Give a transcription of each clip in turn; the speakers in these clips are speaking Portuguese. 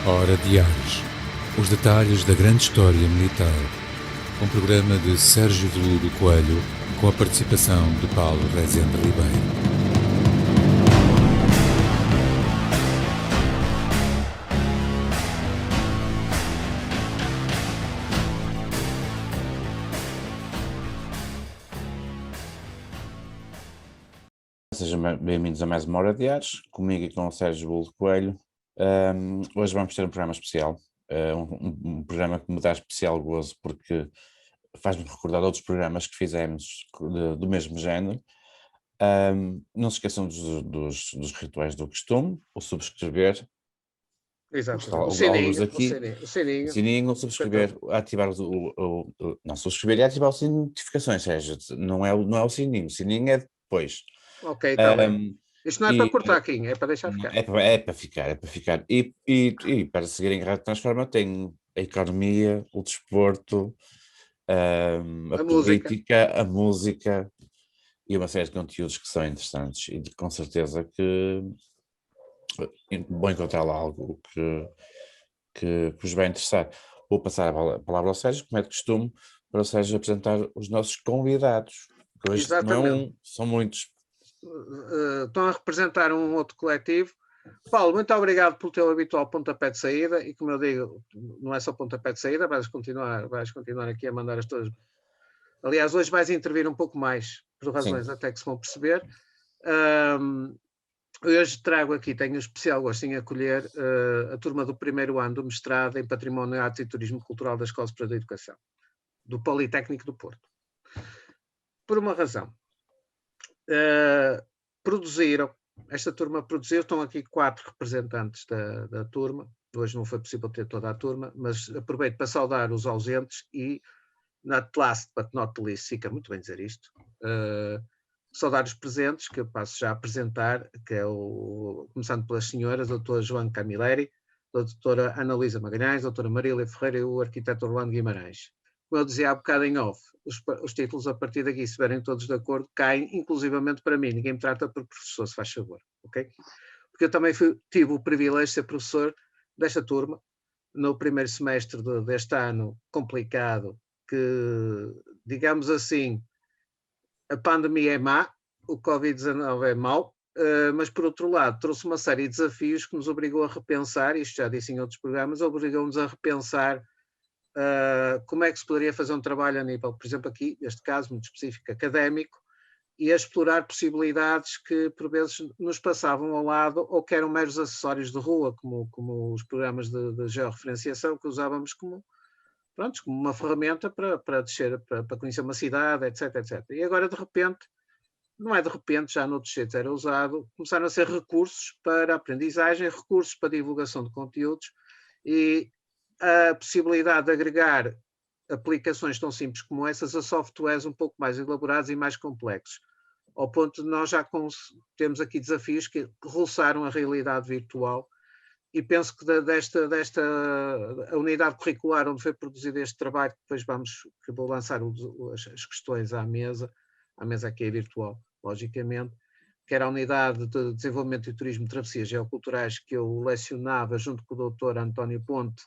Hora de Ares. Os detalhes da grande história militar. Um programa de Sérgio Veludo Coelho, com a participação de Paulo Rezende Ribeiro. Sejam bem-vindos a mais uma Hora de Ares, comigo e com o Sérgio Veludo Coelho. Hoje vamos ter um programa especial, um programa que me dá especial gozo porque faz-me recordar outros programas que fizemos do mesmo género. Não se esqueçam dos rituais do costume, o subscrever, Exato. alguns aqui, o sininho. o sininho, subscrever, ativar não, subscrever e ativar o sininho de notificações, Sérgio, não é o sininho é depois. Ok, está bem. Isto não é para cortar aqui, é para deixar ficar. É para ficar. E para seguir em Rádio Transforma tem a economia, o desporto, a política, a música e uma série de conteúdos que são interessantes e com certeza que vou encontrar lá algo que vos vai interessar. Vou passar a palavra ao Sérgio, como é de costume, para o Sérgio apresentar os nossos convidados. Hoje não é um, são muitos. Estão a representar um outro coletivo. Paulo, muito obrigado pelo teu habitual pontapé de saída e, como eu digo, não é só pontapé de saída, vais continuar aqui a mandar as tuas... Aliás, hoje vais intervir um pouco mais, por razões Sim. até que se vão perceber. Hoje trago aqui, tenho um especial gosto em acolher a turma do primeiro ano do mestrado em Património, Arte e Turismo Cultural da Escola Superior de Educação, do Politécnico do Porto. Por uma razão. Esta turma produziu, estão aqui 4 representantes da turma, hoje não foi possível ter toda a turma, mas aproveito para saudar os ausentes e, not last but not least, fica muito bem dizer isto, saudar os presentes, que eu passo já a apresentar, que é começando pelas senhoras, a doutora Joana Camilleri, a doutora Ana Luísa Magalhães, a doutora Marília Ferreira e o arquiteto Orlando Guimarães. Como eu dizia há bocado em off, os títulos a partir daqui, se estiverem todos de acordo, caem inclusivamente para mim. Ninguém me trata por professor, se faz favor, ok? Porque eu também tive o privilégio de ser professor desta turma, no primeiro semestre deste ano complicado, que, digamos assim, a pandemia é má, o Covid-19 é mau, mas por outro lado trouxe uma série de desafios que nos obrigou a repensar, isto já disse em outros programas, obrigou-nos a repensar como é que se poderia fazer um trabalho a nível, por exemplo aqui, neste caso muito específico, académico, e a explorar possibilidades que por vezes nos passavam ao lado ou que eram meros acessórios de rua, como os programas de georreferenciação que usávamos como uma ferramenta para descer, para conhecer uma cidade, etc. E agora de repente, não é de repente, já noutros sítios era usado, começaram a ser recursos para aprendizagem, recursos para divulgação de conteúdos e a possibilidade de agregar aplicações tão simples como essas a softwares um pouco mais elaborados e mais complexos, ao ponto de nós já temos aqui desafios que roçaram a realidade virtual e penso que a unidade curricular onde foi produzido este trabalho, que depois que vou lançar as questões à mesa aqui é virtual, logicamente, que era a unidade de desenvolvimento e turismo de travessias geoculturais que eu lecionava junto com o doutor António Ponte,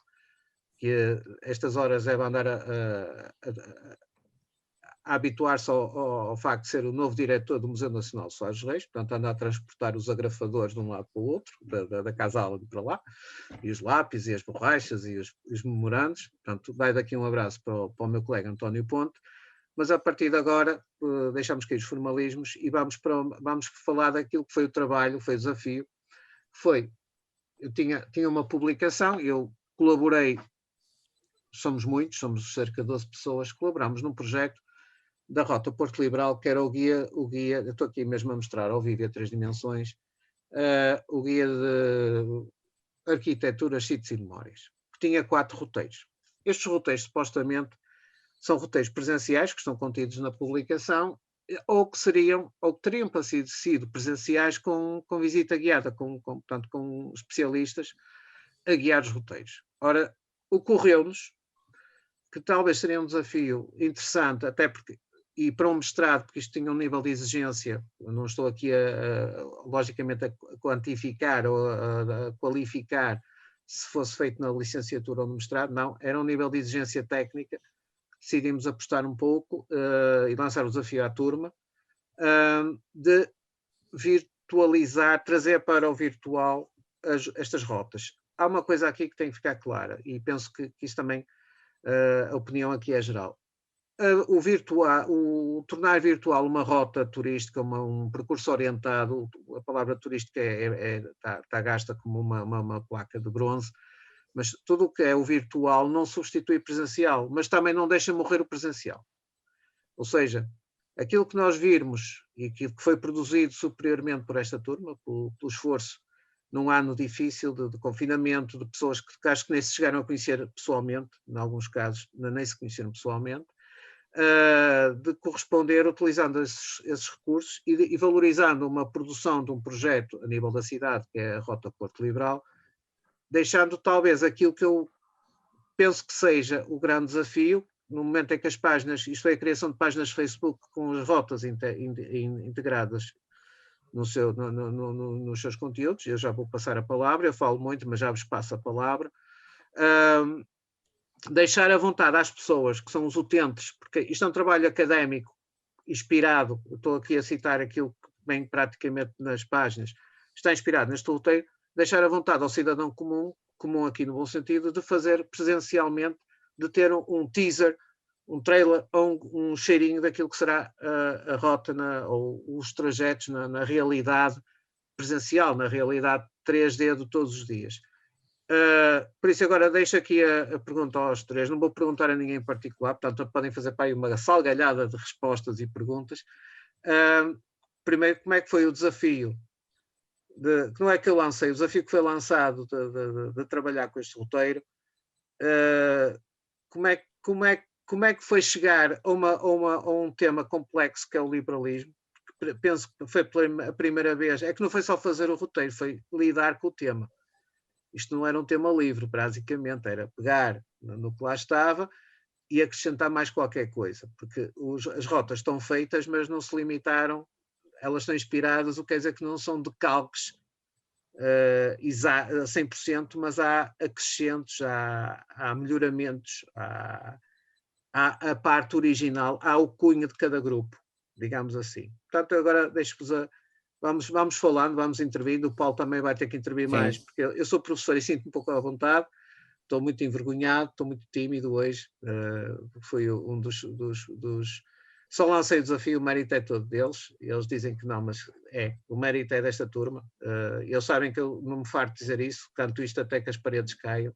que estas horas deve andar a habituar-se ao facto de ser o novo diretor do Museu Nacional de Soares Reis, portanto anda a transportar os agrafadores de um lado para o outro, da casa-aula para lá, e os lápis e as borrachas e os memorandos, portanto vai daqui um abraço para o meu colega António Ponte, mas a partir de agora deixamos cair os formalismos e vamos falar daquilo que foi o trabalho, foi o desafio, eu tinha uma publicação, eu colaborei, somos muitos, somos cerca de 12 pessoas, colaboramos num projeto da Rota Porto Liberal, que era o guia, eu estou aqui mesmo a mostrar ao vivo a 3 dimensões, o guia de arquiteturas, sítios e memórias, que tinha 4 roteiros. Estes roteiros, supostamente, são roteiros presenciais, que estão contidos na publicação, ou que teriam sido presenciais com visita guiada, portanto, com especialistas a guiar os roteiros. Ora, ocorreu-nos que talvez seria um desafio interessante, até porque, e para um mestrado, porque isto tinha um nível de exigência, não estou aqui logicamente a quantificar ou a qualificar se fosse feito na licenciatura ou no mestrado, não, era um nível de exigência técnica. Decidimos apostar um pouco e lançar o desafio à turma de virtualizar, trazer para o virtual estas rotas. Há uma coisa aqui que tem que ficar clara, e penso que isso também, a opinião aqui é geral. O tornar virtual uma rota turística, um percurso orientado, a palavra turística está gasta como uma placa de bronze, mas tudo o que é o virtual não substitui presencial, mas também não deixa morrer o presencial. Ou seja, aquilo que nós virmos e aquilo que foi produzido superiormente por esta turma, pelo esforço num ano difícil de confinamento, de pessoas que acho que nem se chegaram a conhecer pessoalmente, em alguns casos nem se conheceram pessoalmente, de corresponder utilizando esses recursos e valorizando uma produção de um projeto a nível da cidade, que é a Rota Porto Liberal, deixando talvez aquilo que eu penso que seja o grande desafio, no momento em que as páginas, isto é a criação de páginas de Facebook com as rotas integradas nos seus conteúdos. Eu já vou passar a palavra, eu falo muito, mas já vos passo a palavra. Deixar à vontade às pessoas que são os utentes, porque isto é um trabalho académico, inspirado, eu estou aqui a citar aquilo que vem praticamente nas páginas, está inspirado neste roteiro, deixar à vontade ao cidadão comum aqui no bom sentido, de fazer presencialmente, de ter um teaser, um trailer ou um cheirinho daquilo que será a rota ou os trajetos na realidade presencial, na realidade 3D de todos os dias. Por isso agora deixo aqui a pergunta aos três, não vou perguntar a ninguém em particular, portanto podem fazer para aí uma salgalhada de respostas e perguntas. Primeiro, como é que foi o desafio? Não é que eu lancei, o desafio que foi lançado de trabalhar com este roteiro, como é que foi chegar a um tema complexo que é o liberalismo? Penso que foi a primeira vez, é que não foi só fazer o roteiro, foi lidar com o tema. Isto não era um tema livre, basicamente, era pegar no que lá estava e acrescentar mais qualquer coisa, porque as rotas estão feitas, mas não se limitaram, elas estão inspiradas, o que quer dizer que não são decalques a 100%, mas há acrescentos, há melhoramentos, há a parte original, há o cunho de cada grupo, digamos assim. Portanto, agora deixo-vos vamos falando, vamos intervindo, o Paulo também vai ter que intervir mais, porque eu sou professor e sinto-me um pouco à vontade, estou muito envergonhado, estou muito tímido hoje, fui um dos... Só lancei o desafio, o mérito é todo deles, eles dizem que não, mas o mérito é desta turma, eles sabem que eu não me farto de dizer isso, canto isto até que as paredes caiam.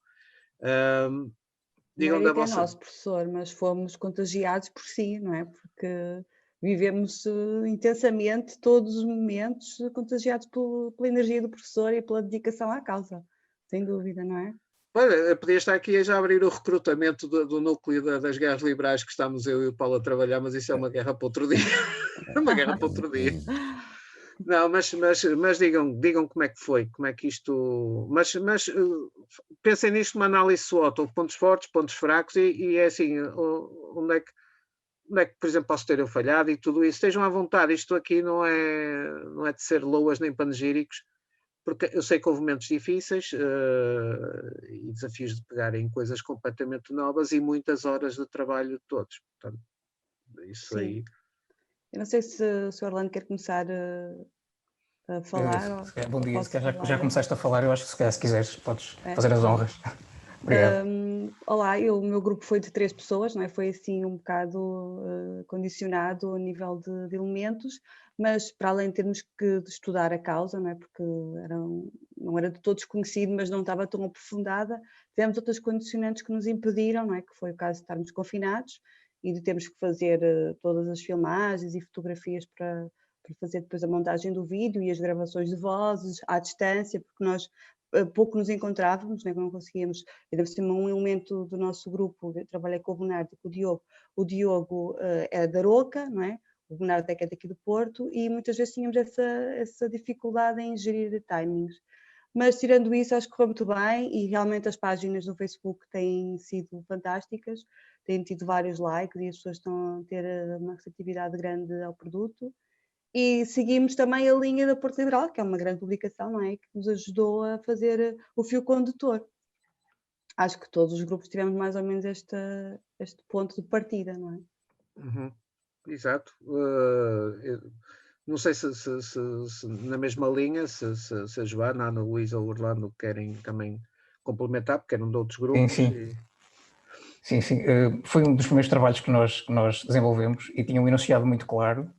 Digam da vossa... é nosso, professor, mas fomos contagiados por si, não é? Porque vivemos intensamente todos os momentos contagiados pela energia do professor e pela dedicação à causa, sem dúvida, não é? Olha, podia estar aqui a já abrir o recrutamento do núcleo das guerras liberais que estamos eu e o Paulo a trabalhar, mas isso é uma guerra para outro dia. Uma guerra para outro dia. Não, mas digam como é que foi, como é que isto... Mas pensem nisto numa análise SWOT, houve pontos fortes, pontos fracos e é assim, onde é que, por exemplo, posso ter eu falhado e tudo isso. Estejam à vontade, isto aqui não é de ser loas nem panegíricos, porque eu sei que houve momentos difíceis e desafios de pegarem coisas completamente novas e muitas horas de trabalho de todos. Portanto, isso Sim. Aí... Eu não sei se o Sr. Orlando quer começar a falar. Bom dia, já começaste a falar, eu acho que se quiseres podes fazer as honras. Obrigado. Olá, o meu grupo foi de 3 pessoas, não é? Foi assim um bocado condicionado a nível de elementos, mas para além de termos que estudar a causa, não é? Porque não era de todos conhecido, mas não estava tão aprofundada, tivemos outras condicionantes que nos impediram, não é? Que foi o caso de estarmos confinados e de termos que fazer todas as filmagens e fotografias para fazer depois a montagem do vídeo e as gravações de vozes à distância, porque nós pouco nos encontrávamos, né, não conseguíamos, ainda por cima um elemento do nosso grupo, eu trabalhei com o Bernardo e com o Diogo é da Aroca, não é? O Bernardo é que é daqui do Porto e muitas vezes tínhamos essa dificuldade em gerir timings. Mas tirando isso, acho que correu muito bem e realmente as páginas no Facebook têm sido fantásticas, têm tido vários likes e as pessoas estão a ter uma receptividade grande ao produto. E seguimos também a linha da Porto Liberal, que é uma grande publicação, não é? Que nos ajudou a fazer o fio condutor. acho que todos os grupos tivemos mais ou menos este ponto de partida, não é? Exato. Não sei se na mesma linha, se a Joana, a Ana Luísa ou o Orlando querem também complementar, porque eram de outros grupos. Sim. Foi um dos primeiros trabalhos que nós desenvolvemos e tinha um enunciado muito claro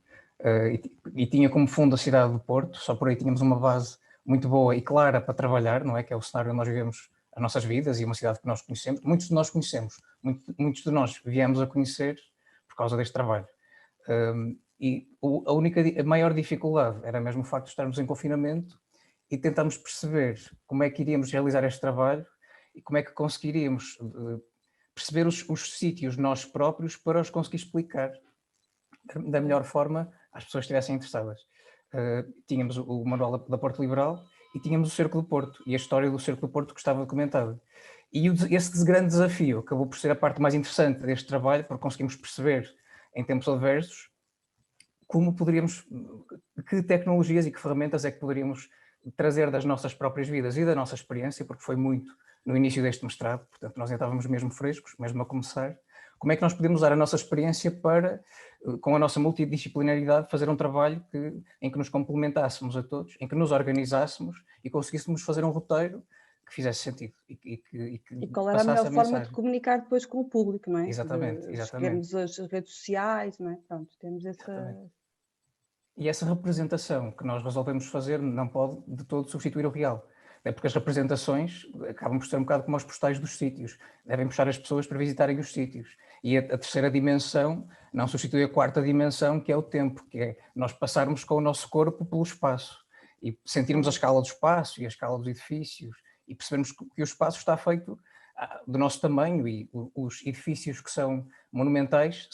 e tinha como fundo a cidade do Porto. Só por aí tínhamos uma base muito boa e clara para trabalhar, não é? Que é o cenário onde nós vivemos as nossas vidas e uma cidade que nós conhecemos. Muitos de nós conhecemos, muitos de nós viemos a conhecer por causa deste trabalho. E a maior dificuldade era mesmo o facto de estarmos em confinamento e tentámos perceber como é que iríamos realizar este trabalho e como é que conseguiríamos perceber os sítios nós próprios para os conseguir explicar da melhor forma às pessoas que estivessem interessadas. Tínhamos o manual da Porto Liberal e tínhamos o Cerco do Porto e a história do Cerco do Porto que estava documentada. E esse grande desafio acabou por ser a parte mais interessante deste trabalho, porque conseguimos perceber em tempos adversos como poderíamos, que tecnologias e que ferramentas é que poderíamos trazer das nossas próprias vidas e da nossa experiência, porque foi muito no início deste mestrado, portanto nós ainda estávamos mesmo frescos, mesmo a começar. Como é que nós podemos usar a nossa experiência para, com a nossa multidisciplinaridade, fazer um trabalho em que nos complementássemos a todos, em que nos organizássemos e conseguíssemos fazer um roteiro que fizesse sentido e qual era a melhor forma de comunicar depois com o público, não é? Exatamente. Escolhermos as redes sociais, não é? Pronto, temos essa... Exatamente. E essa representação que nós resolvemos fazer não pode de todo substituir o real. É porque as representações acabam por ser um bocado como os postais dos sítios. Devem puxar as pessoas para visitarem os sítios. E a terceira dimensão não substitui a quarta dimensão, que é o tempo, que é nós passarmos com o nosso corpo pelo espaço e sentirmos a escala do espaço e a escala dos edifícios e percebermos que o espaço está feito do nosso tamanho e os edifícios que são monumentais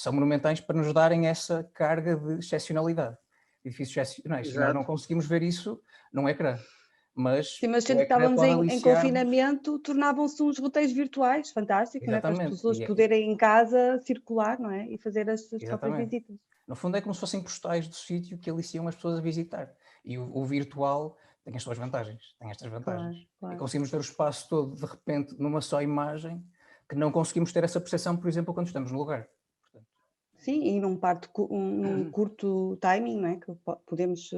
para nos darem essa carga de excepcionalidade. Edifícios excepcionais. Se nós não conseguimos ver isso num ecrã. Mas sendo que estávamos em confinamento, tornavam-se uns roteiros virtuais fantásticos, não é? Para as pessoas poderem em casa circular, não é? E fazer as suas próprias visitas. No fundo é como se fossem postais do sítio que aliciam as pessoas a visitar. E o virtual tem as suas vantagens, tem estas vantagens. Claro. E conseguimos ver o espaço todo, de repente, numa só imagem, que não conseguimos ter essa percepção, por exemplo, quando estamos no lugar. Sim, e num curto timing, não é? Que podemos...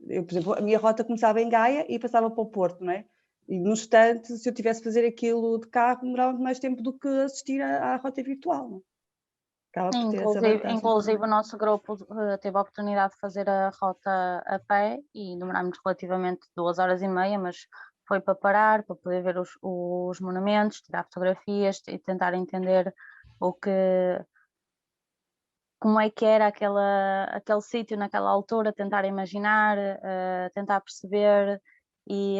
Eu, por exemplo, a minha rota começava em Gaia e passava para o Porto, não é? E no instante, se eu tivesse a fazer aquilo de carro, demorava mais tempo do que assistir à rota virtual, não é? Inclusive o nosso grupo teve a oportunidade de fazer a rota a pé e demorámos relativamente 2h30, mas foi para parar, para poder ver os monumentos, tirar fotografias e tentar entender como é que era aquele sítio naquela altura, tentar imaginar, tentar perceber e,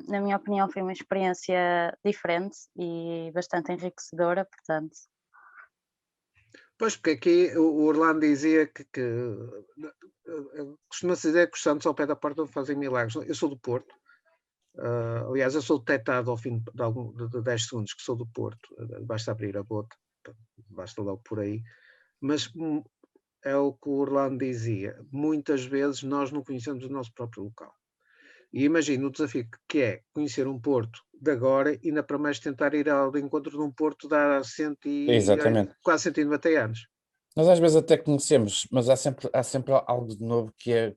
na minha opinião, foi uma experiência diferente e bastante enriquecedora, portanto. Pois, porque aqui o Orlando dizia que costuma-se dizer que os santos ao pé da porta fazem milagres. Eu sou do Porto. Aliás, eu sou detectado ao fim de 10 segundos que sou do Porto. Basta abrir a boca, basta logo por aí. Mas é o que o Orlando dizia, muitas vezes nós não conhecemos o nosso próprio local. E imagina o desafio que é conhecer um Porto de agora e ainda para mais tentar ir ao encontro de um Porto de há quase 190 anos. Nós às vezes até conhecemos, mas há sempre algo de novo que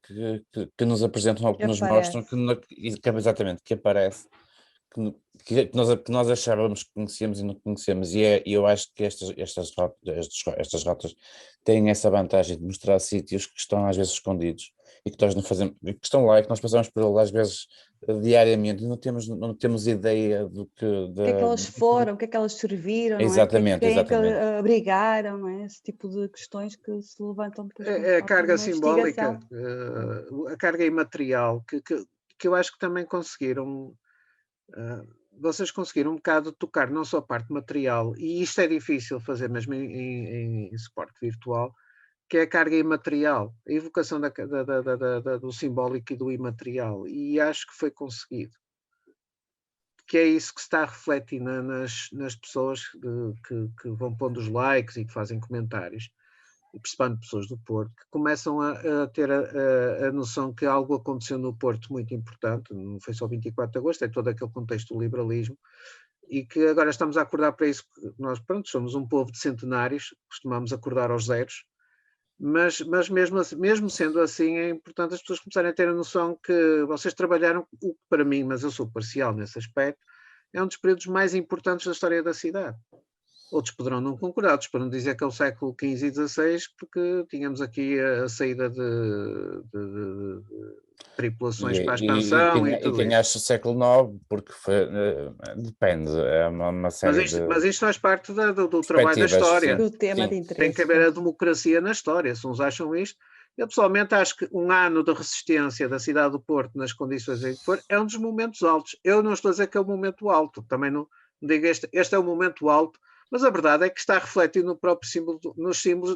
nos apresentam, ou que nos mostram, que aparece. Que nós achávamos que conhecíamos e não conhecemos, e eu acho que estas rotas têm essa vantagem de mostrar sítios que estão às vezes escondidos e que nós não fazemos, que estão lá e que nós passamos por lá às vezes diariamente e não temos ideia do que... O que é que elas foram, o que é que elas serviram, exatamente, não é? Quem é que abrigaram, não é? Esse tipo de questões que se levantam depois. A carga simbólica, a carga imaterial, que eu acho que também conseguiram... vocês conseguiram um bocado tocar não só a parte material, e isto é difícil fazer mesmo em suporte virtual, que é a carga imaterial, a evocação do simbólico e do imaterial, e acho que foi conseguido. Que é isso que se está a refletir nas pessoas que vão pondo os likes e que fazem comentários, e principalmente pessoas do Porto, que começam a ter a noção que algo aconteceu no Porto muito importante, não foi só 24 de agosto, é todo aquele contexto do liberalismo, e que agora estamos a acordar para isso, porque nós, pronto, somos um povo de centenários, costumamos acordar aos zeros, mas mesmo sendo assim, é importante as pessoas começarem a ter a noção que vocês trabalharam, o que para mim, mas eu sou parcial nesse aspecto, é um dos períodos mais importantes da história da cidade. Outros poderão não concordar, outros poderão dizer que é o século XV e XVI, porque tínhamos aqui a saída de tripulações para a expansão e tudo quem isso. acha século IX, porque depende, é uma série Mas isto faz parte do trabalho da perspectivas, história. Do tema sim. de interesse. Tem que haver a democracia na história, se uns acham isto. Eu pessoalmente acho que um ano de resistência da cidade do Porto nas condições em que for é um dos momentos altos. Eu não estou a dizer que é o momento alto, também não digo este é o momento alto, mas a verdade é que está refletido no próprio símbolo,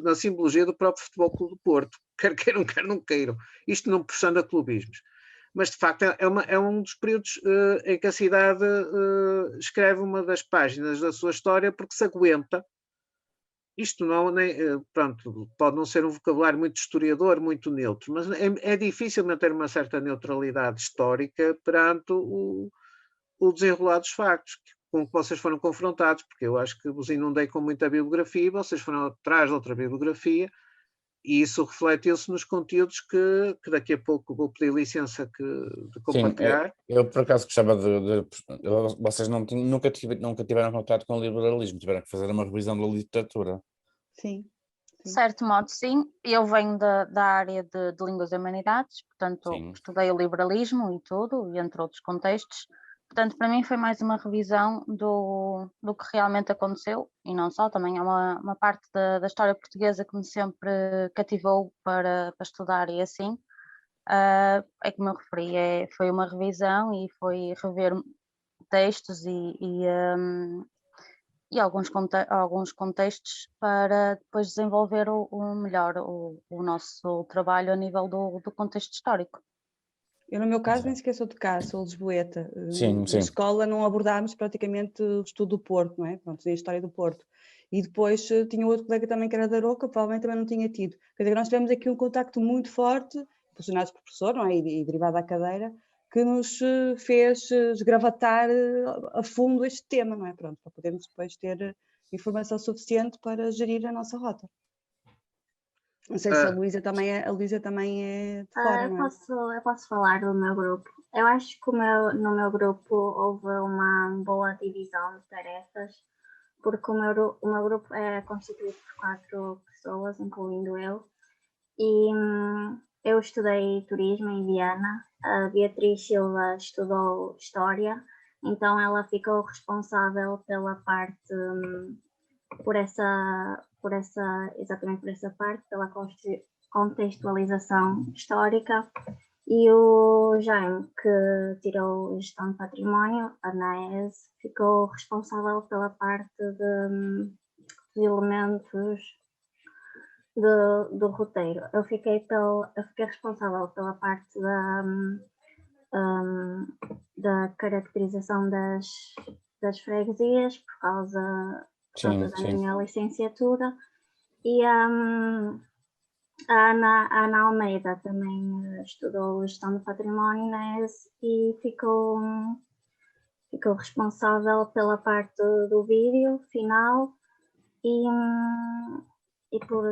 na simbologia do próprio Futebol Clube do Porto, quer queiram, quer não queiram. Isto não puxando a clubismos. Mas, de facto, é um dos períodos em que a cidade escreve uma das páginas da sua história porque se aguenta. Isto não, pronto, pode não ser um vocabulário muito historiador, muito neutro, mas é difícil manter uma certa neutralidade histórica perante o desenrolar dos factos com que vocês foram confrontados, porque eu acho que vos inundei com muita bibliografia, vocês foram atrás de outra bibliografia, e isso refletiu-se nos conteúdos que daqui a pouco vou pedir licença de compartilhar. Sim, eu por acaso gostava vocês nunca tiveram contato com o liberalismo, tiveram que fazer uma revisão da literatura. Sim. De certo modo, sim. Eu venho da área de Línguas e Humanidades, portanto, estudei o liberalismo e tudo, e entre outros contextos. Portanto, para mim foi mais uma revisão do que realmente aconteceu, e não só, também é uma parte da história portuguesa que me sempre cativou para estudar e assim. É como eu referi, foi uma revisão e foi rever textos e alguns contextos para depois desenvolver melhor o nosso trabalho a nível do contexto histórico. Eu, no meu caso, nem sequer sou de cá, sou lisboeta. Sim. Na escola não abordámos praticamente o estudo do Porto, não é? Pronto, a história do Porto. E depois tinha outro colega também que era da Aroca, provavelmente também não tinha tido. Quer dizer, nós tivemos aqui um contacto muito forte, impulsionados por professor, não é? E derivado à cadeira, que nos fez esgravatar a fundo este tema, não é? Pronto, para podermos depois ter informação suficiente para gerir a nossa rota. Não sei se a Luísa também é de fora, não é? Eu posso falar do meu grupo. Eu acho que no meu grupo houve uma boa divisão de tarefas, porque o meu grupo é constituído por 4 pessoas, incluindo eu, e eu estudei turismo em Viana, a Beatriz Silva estudou História, então ela ficou responsável pela parte, exatamente por essa parte, pela contextualização histórica, e o Jaime, que tirou Gestão de Património, a NAES, ficou responsável pela parte de elementos do roteiro. Eu fiquei responsável pela parte da caracterização das freguesias, por causa da minha licenciatura, e a Ana Almeida também estudou Gestão do Património na ES e ficou responsável pela parte do vídeo final e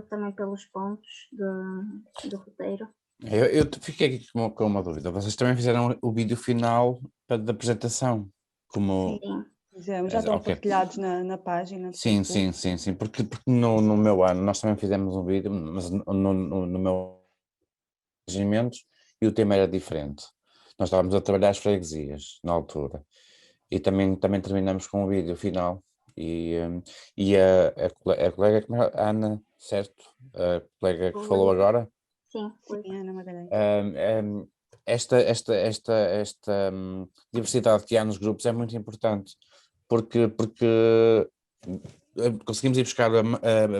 também pelos pontos do roteiro. Eu fiquei aqui com uma dúvida. Vocês também fizeram o vídeo final da apresentação? Sim. Já estão partilhados na página. Sim, porque no meu ano nós também fizemos um vídeo, mas no meu regimentos, e o tema era diferente. Nós estávamos a trabalhar as freguesias na altura e também terminamos com o vídeo final e a colega a Ana, certo? A colega que falou agora? Sim, Ana Magalhães. Esta diversidade que há nos grupos é muito importante, porque conseguimos ir buscar a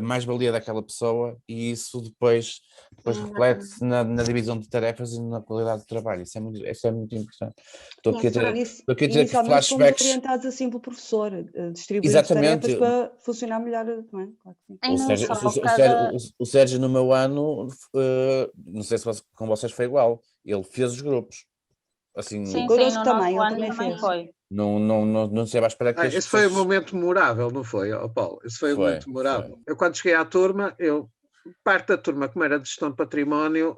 mais-valia daquela pessoa e isso depois reflete-se na divisão de tarefas e na qualidade do trabalho. Isso é muito importante. Estou aqui a dizer que flashbacks... orientados assim pelo professor, distribuir as tarefas para funcionar melhor, não é? Claro que sim. O Sérgio no meu ano, não sei se com vocês foi igual, ele fez os grupos. Assim, Sim, O connosco no também, nosso ele ano também fez. foi. não sei à espera que as Esse foi um pessoas... momento memorável, não foi, Paulo? Esse foi um Foi, momento memorável. foi. Eu, quando cheguei à turma, parte da turma, como era de gestão de património,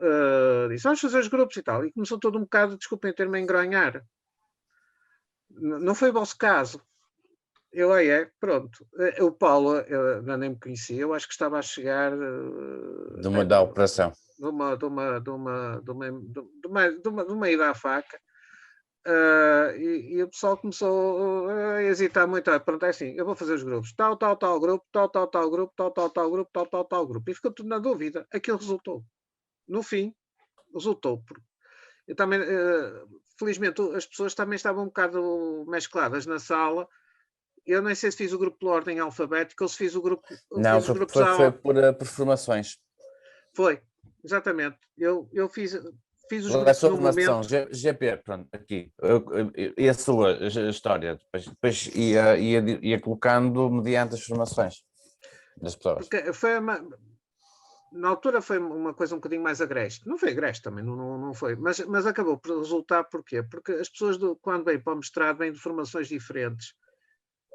disse, vamos fazer os grupos e tal. E começou todo um bocado, desculpem ter-me a engronhar. Não foi o vosso caso. Eu aí pronto. O Paulo, eu nem me conhecia, eu acho que estava a chegar Da operação. de uma ida à faca. E o pessoal começou a hesitar muito. Pronto, é assim, eu vou fazer os grupos. Tal grupo, tal grupo, tal grupo, tal grupo. E ficou tudo na dúvida. Aquilo resultou. No fim, resultou. Eu também, felizmente, as pessoas também estavam um bocado mescladas na sala. Eu nem sei se fiz o grupo pela ordem alfabética ou se fiz o grupo. Não, Fiz os grupos foi por formações. Foi, exatamente. Eu fiz os Qual é a grupos sua no formação? momento. GP, pronto, aqui. E a sua história? Depois ia colocando mediante as formações das pessoas. Porque na altura foi uma coisa um bocadinho mais agreste. Não foi agreste também, não foi. Mas acabou por resultar porquê? Porque as pessoas, quando vêm para o mestrado, vêm de formações diferentes.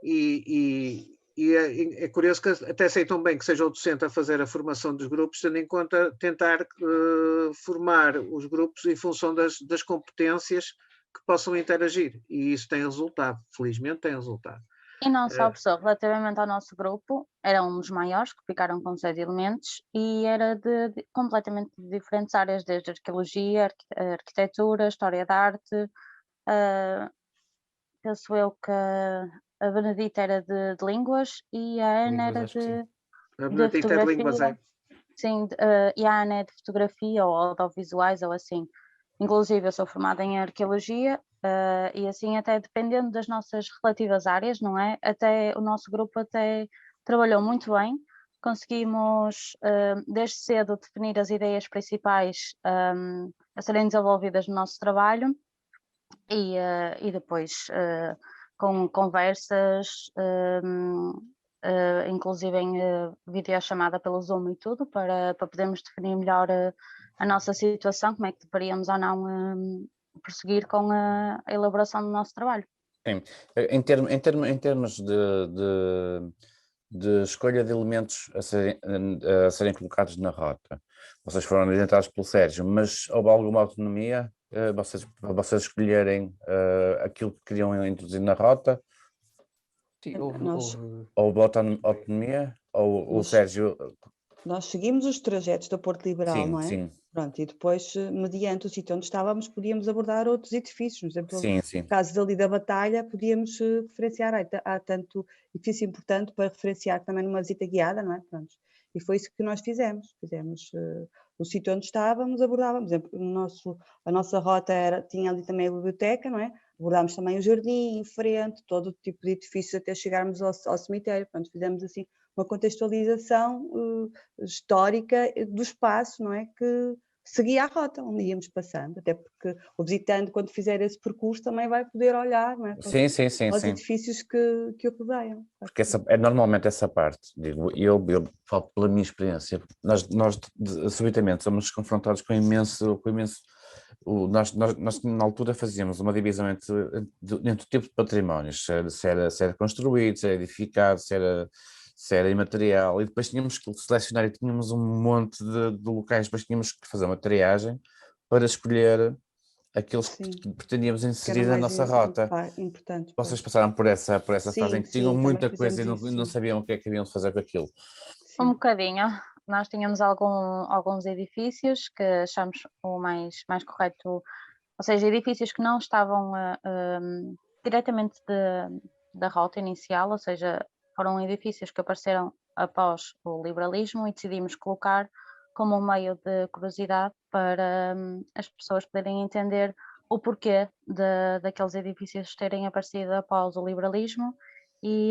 E é curioso que até sei tão bem que seja o docente a fazer a formação dos grupos, tendo em conta tentar formar os grupos em função das competências que possam interagir. E isso tem resultado. Felizmente tem resultado. E não só, professor, relativamente ao nosso grupo, era um dos maiores, que ficaram com 6 elementos, e era de completamente diferentes áreas, desde arqueologia, arquitetura, história da arte. Penso eu que a Benedita era de línguas e a Ana era de fotografia. Sim, e a Ana é de fotografia ou audiovisuais ou assim. Inclusive eu sou formada em arqueologia e assim até dependendo das nossas relativas áreas, não é? Até o nosso grupo até trabalhou muito bem. Conseguimos desde cedo definir as ideias principais a serem desenvolvidas no nosso trabalho e depois com conversas, inclusive em videochamada pelo Zoom e tudo, para podermos definir melhor a nossa situação, como é que deveríamos ou não prosseguir com a elaboração do nosso trabalho. Sim. Em termos de escolha de elementos a serem colocados na rota, vocês foram orientados pelo Sérgio, mas houve alguma autonomia? Vocês escolherem aquilo que queriam introduzir na rota? Sim, houve autonomia? Ou o Sérgio... Nós seguimos os trajetos do Porto Liberal, sim, não é? Sim. Pronto, e depois, mediante o sítio onde estávamos, podíamos abordar outros edifícios. Por exemplo, sim. no caso dali da Batalha, podíamos referenciar, há tanto edifício importante para referenciar também numa visita guiada, não é? Pronto. E foi isso que nós fizemos. Fizemos o sítio onde estávamos, abordávamos. Por exemplo, a nossa rota tinha ali também a biblioteca, não é? Abordámos também o jardim em frente, todo o tipo de edifícios até chegarmos ao cemitério. Pronto, fizemos assim uma contextualização histórica do espaço, não é? Que seguia a rota onde íamos passando, até porque o visitante, quando fizer esse percurso, também vai poder olhar, não é? Os edifícios que o rodeiam. Porque é normalmente essa parte, digo, eu falo pela minha experiência, nós subitamente somos confrontados com imenso nós na altura fazíamos uma divisão entre o tipo de patrimónios, se era construído, se era edificado, se era imaterial, e depois tínhamos que selecionar e tínhamos um monte de locais, depois tínhamos que fazer uma triagem para escolher aqueles que pretendíamos inserir na nossa rota. Vocês passaram por essa fase em que tinham muita coisa e não sabiam o que é que haviam de fazer com aquilo? Um bocadinho. Nós tínhamos alguns edifícios que achamos o mais correto, ou seja, edifícios que não estavam diretamente da rota inicial, ou seja, foram edifícios que apareceram após o liberalismo e decidimos colocar como um meio de curiosidade para as pessoas poderem entender o porquê daqueles edifícios terem aparecido após o liberalismo e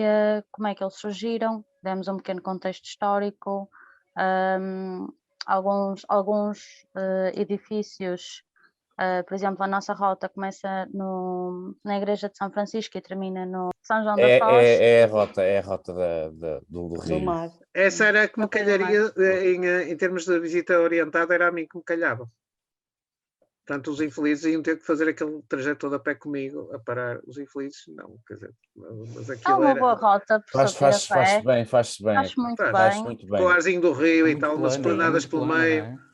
como é que eles surgiram. Demos um pequeno contexto histórico, alguns edifícios, por exemplo, a nossa rota começa na igreja de São Francisco e termina no São João da Foz. É a rota do Rio. Do mar. Essa era que me calharia, em termos de visita orientada, era a mim que me calhava. Portanto, os infelizes iam ter que fazer aquele trajeto todo a pé comigo, a parar. Os infelizes, não, quer dizer, mas É aquilo uma era... boa rota, professor, para ir a pé. Faz-se bem, faz-se bem. Faz muito Faz bem. muito Com o bem. arzinho do rio e tal, umas plana, esplanadas pelo plana, meio, não é?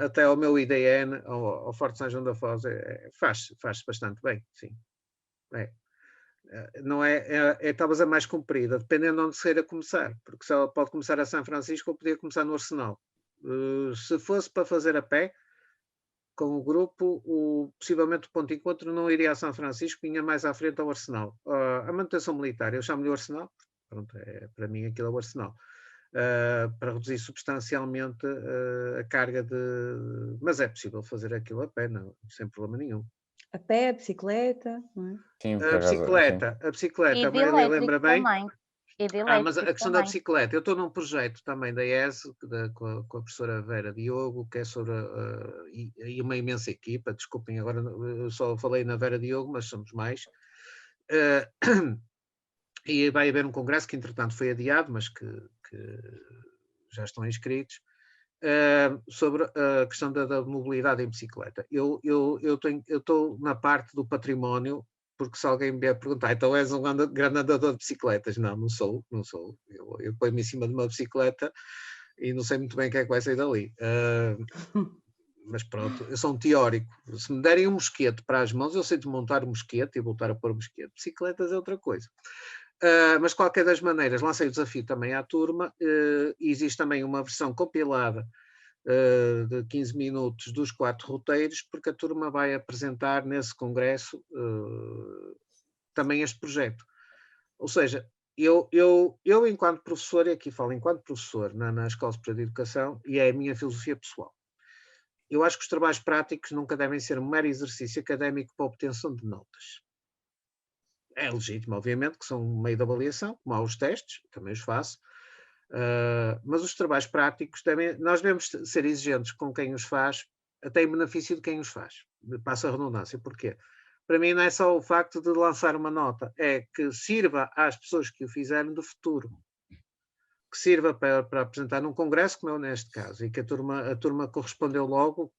até ao meu IDN, ao Forte São João da Foz, faz bastante bem, sim. Não é talvez a mais comprida, dependendo de onde se queira começar, porque se ela pode começar a São Francisco ou podia começar no Arsenal. Se fosse para fazer a pé, com o grupo, possivelmente o ponto de encontro não iria a São Francisco, vinha mais à frente ao Arsenal. A manutenção militar, eu chamo-lhe o Arsenal, pronto, para mim aquilo é o Arsenal, para reduzir substancialmente a carga de... Mas é possível fazer aquilo a pé, não, sem problema nenhum. A pé, a bicicleta, não é? Sim, A bicicleta, E a de Marília elétrico lembra bem. também. E de Mas a elétrico questão da também. bicicleta, eu estou num projeto também da ES, com a professora Vera Diogo, que é sobre, e uma imensa equipa, desculpem, agora eu só falei na Vera Diogo, mas somos mais, e vai haver um congresso que entretanto foi adiado, mas que já estão inscritos, sobre a questão da mobilidade em bicicleta. Eu estou na parte do património, porque se alguém me vier perguntar, então és um grande andador de bicicletas? Não sou. Eu ponho-me em cima de uma bicicleta e não sei muito bem o que é que vai sair dali. Mas pronto, eu sou um teórico. Se me derem um mosquete para as mãos, eu sei desmontar o mosquete e voltar a pôr o mosquete. Bicicletas é outra coisa. Mas de qualquer das maneiras, lancei o desafio também à turma, e existe também uma versão compilada de 15 minutos dos 4 roteiros, porque a turma vai apresentar nesse congresso também este projeto. Ou seja, eu enquanto professor, e aqui falo enquanto professor na Escola Superior de Educação, e é a minha filosofia pessoal, eu acho que os trabalhos práticos nunca devem ser um mero exercício académico para a obtenção de notas. É legítimo, obviamente, que são um meio de avaliação, como há os testes, também os faço, mas os trabalhos práticos nós devemos ser exigentes com quem os faz, até em benefício de quem os faz. Passa a redundância. Porquê? Para mim não é só o facto de lançar uma nota, é que sirva às pessoas que o fizeram do futuro, que sirva para apresentar num congresso, como eu neste caso, e que a turma correspondeu logo,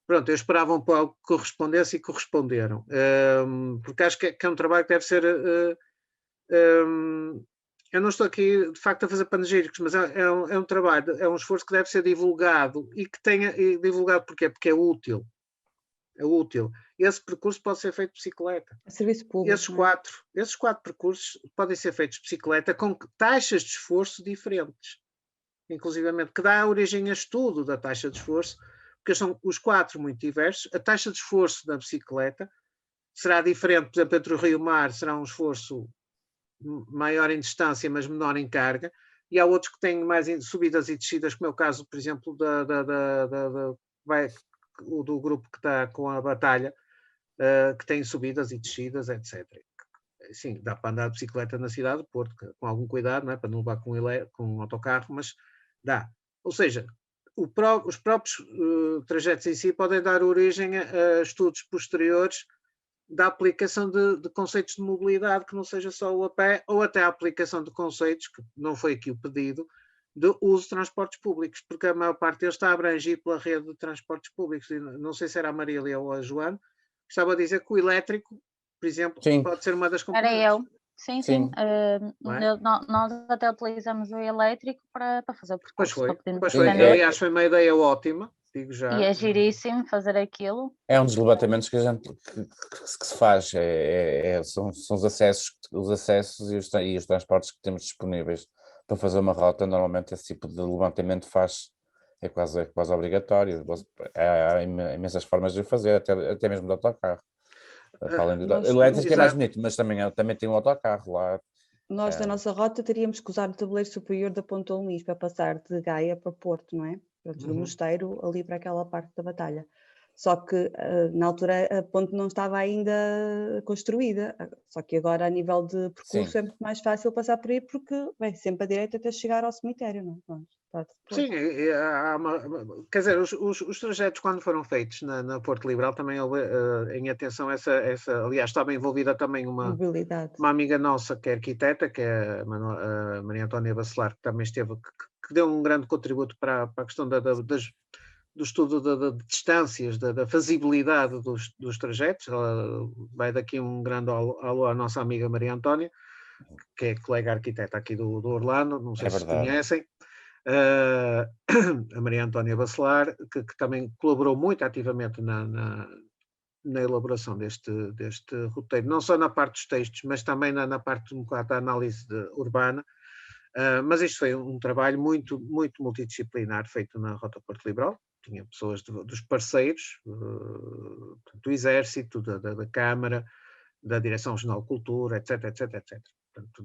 pronto, eu esperava um pouco que correspondesse e corresponderam, porque acho que é um trabalho que deve ser... eu não estou aqui, de facto, a fazer panegíricos, mas é um trabalho, é um esforço que deve ser divulgado e que tenha... divulgado porquê? Porque é útil. É útil. Esse percurso pode ser feito de bicicleta. A serviço público. Esses quatro percursos podem ser feitos de bicicleta com taxas de esforço diferentes, inclusivamente, que dá origem a estudo da taxa de esforço, porque são os 4 muito diversos. A taxa de esforço da bicicleta será diferente, por exemplo, entre o Rio e o Mar, será um esforço maior em distância, mas menor em carga, e há outros que têm mais subidas e descidas, como é o caso, por exemplo, do grupo que está com a batalha, que tem subidas e descidas, etc. Sim, dá para andar de bicicleta na cidade do Porto, com algum cuidado, não é? Para não levar com um autocarro, mas dá. Ou seja, os próprios trajetos em si podem dar origem a estudos posteriores da aplicação de conceitos de mobilidade que não seja só o a pé, ou até a aplicação de conceitos, que não foi aqui o pedido, de uso de transportes públicos, porque a maior parte deles está abrangido pela rede de transportes públicos. E não sei se era a Marília ou a Joana, estava a dizer que o elétrico, por exemplo, pode ser uma das componentes. Era eu. Sim. Nós até utilizamos o elétrico para fazer o percurso. Pois foi. Aliás, foi uma ideia ótima, digo já. E é giríssimo fazer aquilo. É um dos levantamentos que se faz. São os acessos e os transportes que temos disponíveis para fazer uma rota. Normalmente esse tipo de levantamento é quase obrigatório. Há imensas formas de o fazer, até mesmo de autocarro. Elétrico é mais bonito, mas também tem um autocarro lá. Nós, da nossa rota, teríamos que usar o tabuleiro superior da Ponta Luís para passar de Gaia para Porto, não é? Do Mosteiro ali para aquela parte da batalha. Só que na altura a ponte não estava ainda construída, só que agora a nível de percurso é muito mais fácil passar por aí porque vai sempre à direita até chegar ao cemitério, não é? Sim, quer dizer, os trajetos quando foram feitos na Porto Liberal também houve em atenção essa, aliás estava envolvida também uma amiga nossa que é arquiteta, que é a Maria Antónia Bacelar, que também esteve, que deu um grande contributo para a questão estudo de distâncias, da fazibilidade dos trajetos. Vai daqui um grande alô à nossa amiga Maria Antónia, que é colega arquiteta aqui do Orlando, não sei se conhecem. A Maria Antónia Bacelar, que também colaborou muito ativamente na elaboração deste roteiro, não só na parte dos textos, mas também na parte um bocado da análise urbana. Mas isto foi um trabalho muito, muito multidisciplinar feito na Rota Porto Liberal. Tinha pessoas dos parceiros, do Exército, da Câmara, da Direção Regional de Cultura, etc, etc, etc. Portanto,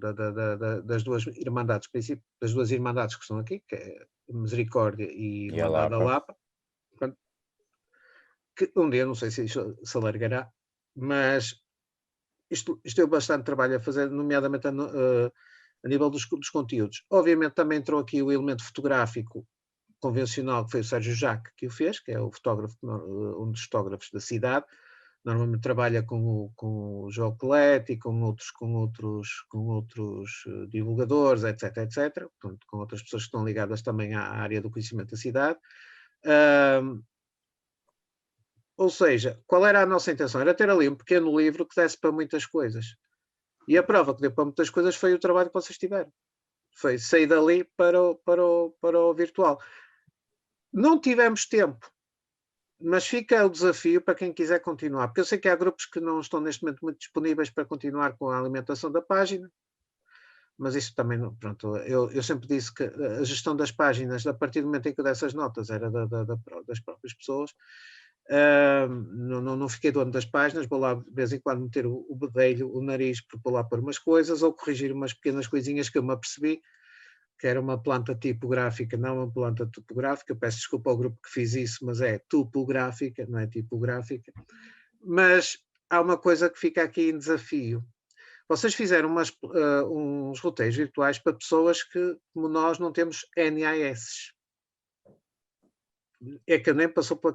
das duas irmandades que estão aqui, que é Misericórdia e Irmandade da Lapa. Portanto, que um dia, não sei se isso se alargará, mas isto deu bastante trabalho a fazer, nomeadamente a nível dos conteúdos. Obviamente também entrou aqui o elemento fotográfico convencional, que foi o Sérgio Jacques que o fez, que é o fotógrafo, um dos fotógrafos da cidade. Normalmente trabalha com o João Colette e com outros divulgadores, etc, etc. Portanto, com outras pessoas que estão ligadas também à área do conhecimento da cidade. Ou seja, qual era a nossa intenção? Era ter ali um pequeno livro que desse para muitas coisas. E a prova que deu para muitas coisas foi o trabalho que vocês tiveram. Foi sair dali para o virtual. Não tivemos tempo, mas fica o desafio para quem quiser continuar, porque eu sei que há grupos que não estão neste momento muito disponíveis para continuar com a alimentação da página, mas isso também, pronto, eu sempre disse que a gestão das páginas, a partir do momento em que eu dei essas notas, era das próprias pessoas. Não fiquei dono das páginas, vou lá de vez em quando meter o bedelho, o nariz, vou lá pôr umas coisas ou corrigir umas pequenas coisinhas que eu me apercebi que era uma planta tipográfica, não uma planta topográfica. Eu peço desculpa ao grupo que fiz isso, mas é topográfica, não é tipográfica. Mas há uma coisa que fica aqui em desafio. Vocês fizeram uns roteiros virtuais para pessoas que, como nós, não temos NAS. É que nem passou-me pela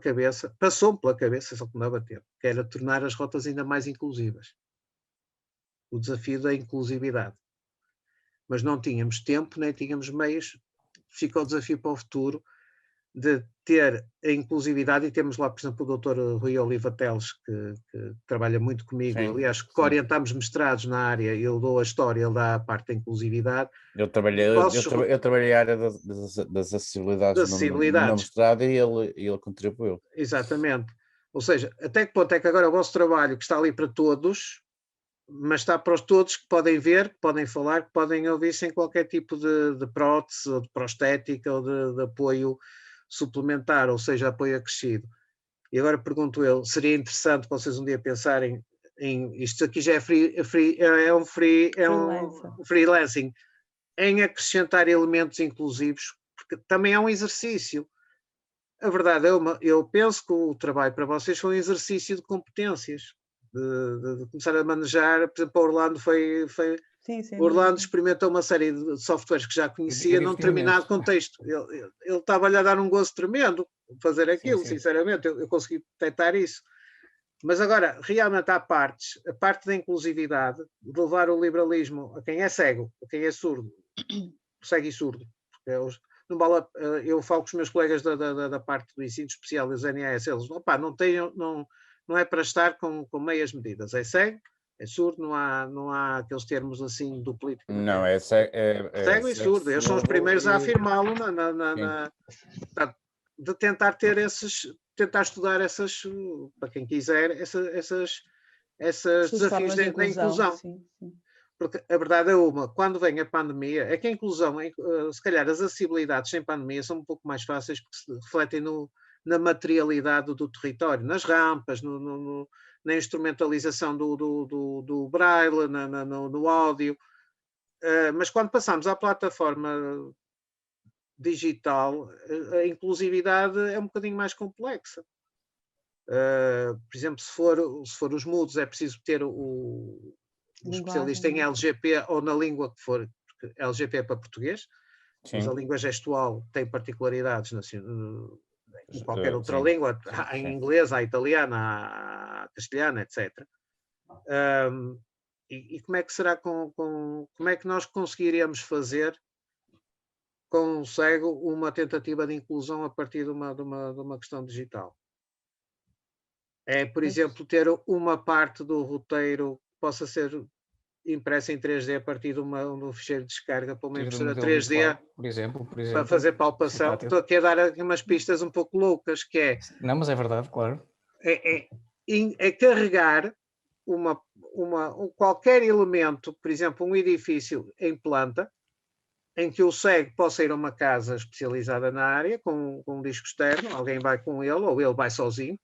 cabeça, só que não dava tempo, que era tornar as rotas ainda mais inclusivas. O desafio da inclusividade. Mas não tínhamos tempo, nem tínhamos meios. Fica o desafio para o futuro de ter a inclusividade, e temos lá, por exemplo, o Dr. Rui Oliva Teles, que trabalha muito comigo, sim, aliás, que orientamos mestrados na área. Eu dou a história, ele dá a parte da inclusividade. Eu trabalhei a área das acessibilidades no mestrado e ele contribuiu. Exatamente. Ou seja, até que ponto é que agora o vosso trabalho, que está ali para todos, mas está para os todos que podem ver, que podem falar, que podem ouvir sem qualquer tipo de prótese, ou de prostética, ou de apoio suplementar, ou seja, apoio acrescido. E agora pergunto eu, seria interessante vocês um dia pensarem em, isto aqui já é um freelancing, em acrescentar elementos inclusivos, porque também é um exercício. A verdade eu penso que o trabalho para vocês foi um exercício de competências, de começar a manejar. Por exemplo, Orlando Sim, Orlando experimentou uma série de softwares que já conhecia num determinado contexto. Ele estava-lhe a dar um gozo tremendo fazer aquilo, sim. Sinceramente, eu consegui detectar isso. Mas agora, realmente há partes, a parte da inclusividade, de levar o liberalismo a quem é cego, a quem é surdo, cego e surdo. Não vale, eu falo com os meus colegas da parte do ensino especial dos NAS, eles não é para estar com meias medidas, é cego, é surdo, não há aqueles termos assim do político. Não, é cego e surdo, eles são os primeiros a afirmá-lo de tentar tentar estudar essas, para quem quiser, essas desafios da inclusão. Sim. Porque a verdade é quando vem a pandemia, é que a inclusão, se calhar as acessibilidades sem pandemia são um pouco mais fáceis, porque se refletem na materialidade do território, nas rampas, na instrumentalização do braille, no áudio. Mas quando passamos à plataforma digital, a inclusividade é um bocadinho mais complexa. Por exemplo, se for os mudos, é preciso ter o especialista em LGP ou na língua que for, porque LGP é para português, sim, mas a língua gestual tem particularidades em qualquer outra língua, há em inglês, há italiana, há castelhana, etc. E como é que será como é que nós conseguiríamos fazer com um cego uma tentativa de inclusão a partir de uma questão digital. É, por exemplo, ter uma parte do roteiro que possa ser impressa em 3D a partir de um ficheiro de descarga para uma impressora 3D, por exemplo, para fazer palpação. Estou aqui a dar aqui umas pistas um pouco loucas, que é... Não, mas é verdade, claro. É carregar qualquer elemento, por exemplo, um edifício em planta, em que o cego possa ir a uma casa especializada na área, com um disco externo, alguém vai com ele, ou ele vai sozinho,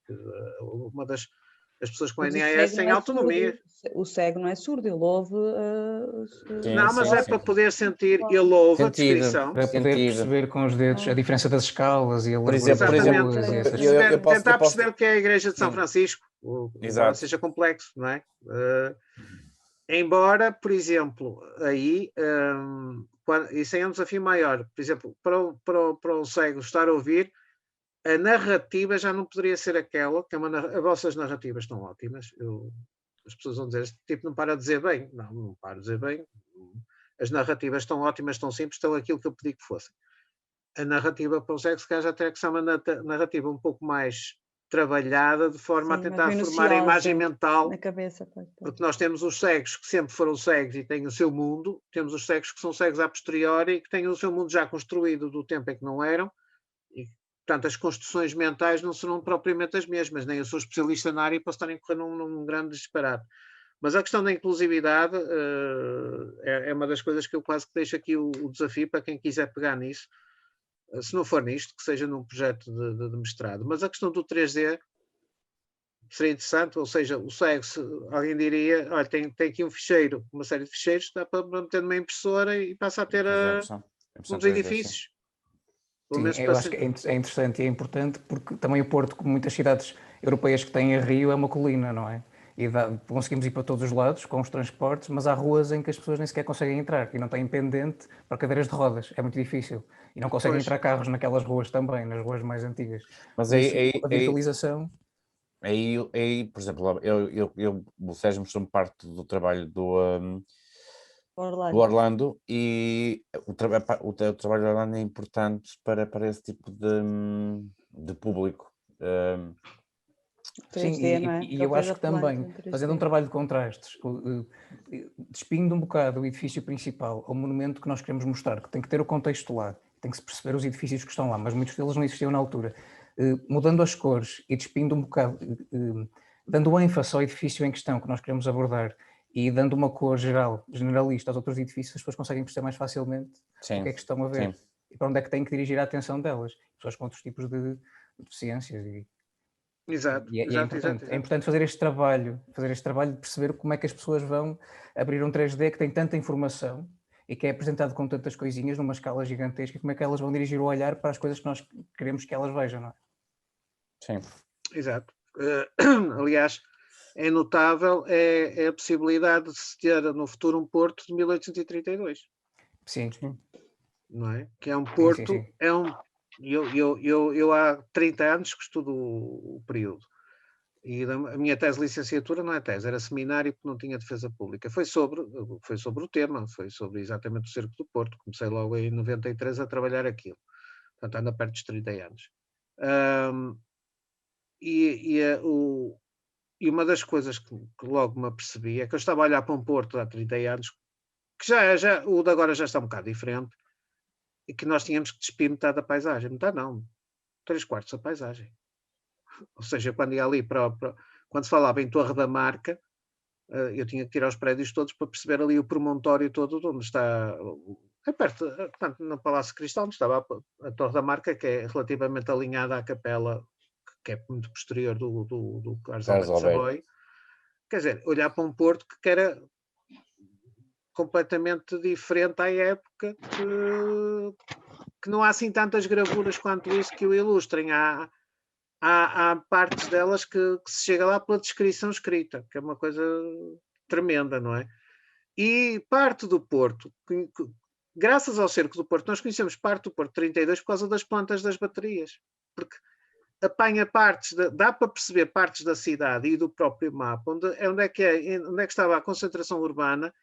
uma das pessoas com NAS têm autonomia. O cego não é surdo, ele ouve... Não, mas é para poder sentir, ele ouve a descrição. Para poder perceber com os dedos a diferença das escalas e a por exemplo, tentar perceber o que é a Igreja de São Francisco, embora seja complexo, não é? Embora, por exemplo, aí, isso é um desafio maior. Por exemplo, para o cego estar a ouvir, a narrativa já não poderia ser aquela, que as vossas narrativas estão ótimas. As pessoas vão dizer, este tipo não para de dizer bem. Não para de dizer bem. As narrativas estão ótimas, estão simples, estão aquilo que eu pedi que fossem. A narrativa para o cego, se calhar, já terá que ser uma narrativa um pouco mais trabalhada, de forma a tentar formar a imagem mental. Na cabeça, porque nós temos os cegos que sempre foram cegos e têm o seu mundo, temos os cegos que são cegos a posteriori e que têm o seu mundo já construído do tempo em que não eram, e portanto as construções mentais não serão propriamente as mesmas, nem eu sou especialista na área e posso estar a incorrer num grande disparate. Mas a questão da inclusividade é uma das coisas que eu quase que deixo aqui o desafio para quem quiser pegar nisso, se não for nisto, que seja num projeto de mestrado. Mas a questão do 3D seria interessante, ou seja, o cego, alguém diria, olha, tem aqui um ficheiro, uma série de ficheiros, dá para meter numa impressora e passa a ter um dos edifícios. Sim, eu acho que é interessante e é importante, porque também o Porto, como muitas cidades europeias que têm a Rio, é uma colina, não é? E conseguimos ir para todos os lados com os transportes, mas há ruas em que as pessoas nem sequer conseguem entrar e não têm pendente para cadeiras de rodas, é muito difícil. E não conseguem entrar carros naquelas ruas também, nas ruas mais antigas. Mas a virtualização... Aí, por exemplo, o Sérgio mostrou-me parte do trabalho do Orlando, e o trabalho do Orlando é importante para esse tipo de público. 3D, sim, não é? E eu acho que também, fazendo um trabalho de contrastes, despindo um bocado o edifício principal ao monumento que nós queremos mostrar, que tem que ter o contexto lá, tem que se perceber os edifícios que estão lá, mas muitos deles não existiam na altura. Mudando as cores e despindo um bocado, dando ênfase ao edifício em questão que nós queremos abordar e dando uma cor generalista aos outros edifícios, as pessoas conseguem perceber mais facilmente o que é que estão a ver e para onde é que têm que dirigir a atenção delas, pessoas com outros tipos de deficiências. Exato. É importante fazer este trabalho de perceber como é que as pessoas vão abrir um 3D que tem tanta informação e que é apresentado com tantas coisinhas numa escala gigantesca, como é que elas vão dirigir o olhar para as coisas que nós queremos que elas vejam, não é? Sim. Exato. Aliás, é notável a possibilidade de se ter no futuro um porto de 1832. Sim. Não é? Que é um porto... Sim. Eu há 30 anos que estudo o período. E a minha tese de licenciatura não é tese, era seminário porque não tinha defesa pública. Foi sobre o tema, foi sobre exatamente o Cerco do Porto. Comecei logo em 93 a trabalhar aquilo. Portanto, anda perto dos 30 anos. E uma das coisas que logo me apercebi é que eu estava a olhar para um porto há 30 anos, que o de agora já está um bocado diferente, e que nós tínhamos que despir metade da paisagem. Metade não, 3/4 da paisagem. Ou seja, quando ia ali quando se falava em Torre da Marca, eu tinha que tirar os prédios todos para perceber ali o promontório todo de onde está, perto, portanto, no Palácio Cristal, onde estava a Torre da Marca, que é relativamente alinhada à capela, que é muito posterior do Carlos Alberto Savoy. Quer dizer, olhar para um porto que era completamente diferente à época, que não há assim tantas gravuras quanto isso que o ilustrem. Há partes delas que se chega lá pela descrição escrita, que é uma coisa tremenda, não é? E parte do Porto, graças ao Cerco do Porto, nós conhecemos parte do Porto 32 por causa das plantas das baterias, porque apanha partes, dá para perceber partes da cidade e do próprio mapa, onde é que estava a concentração urbana,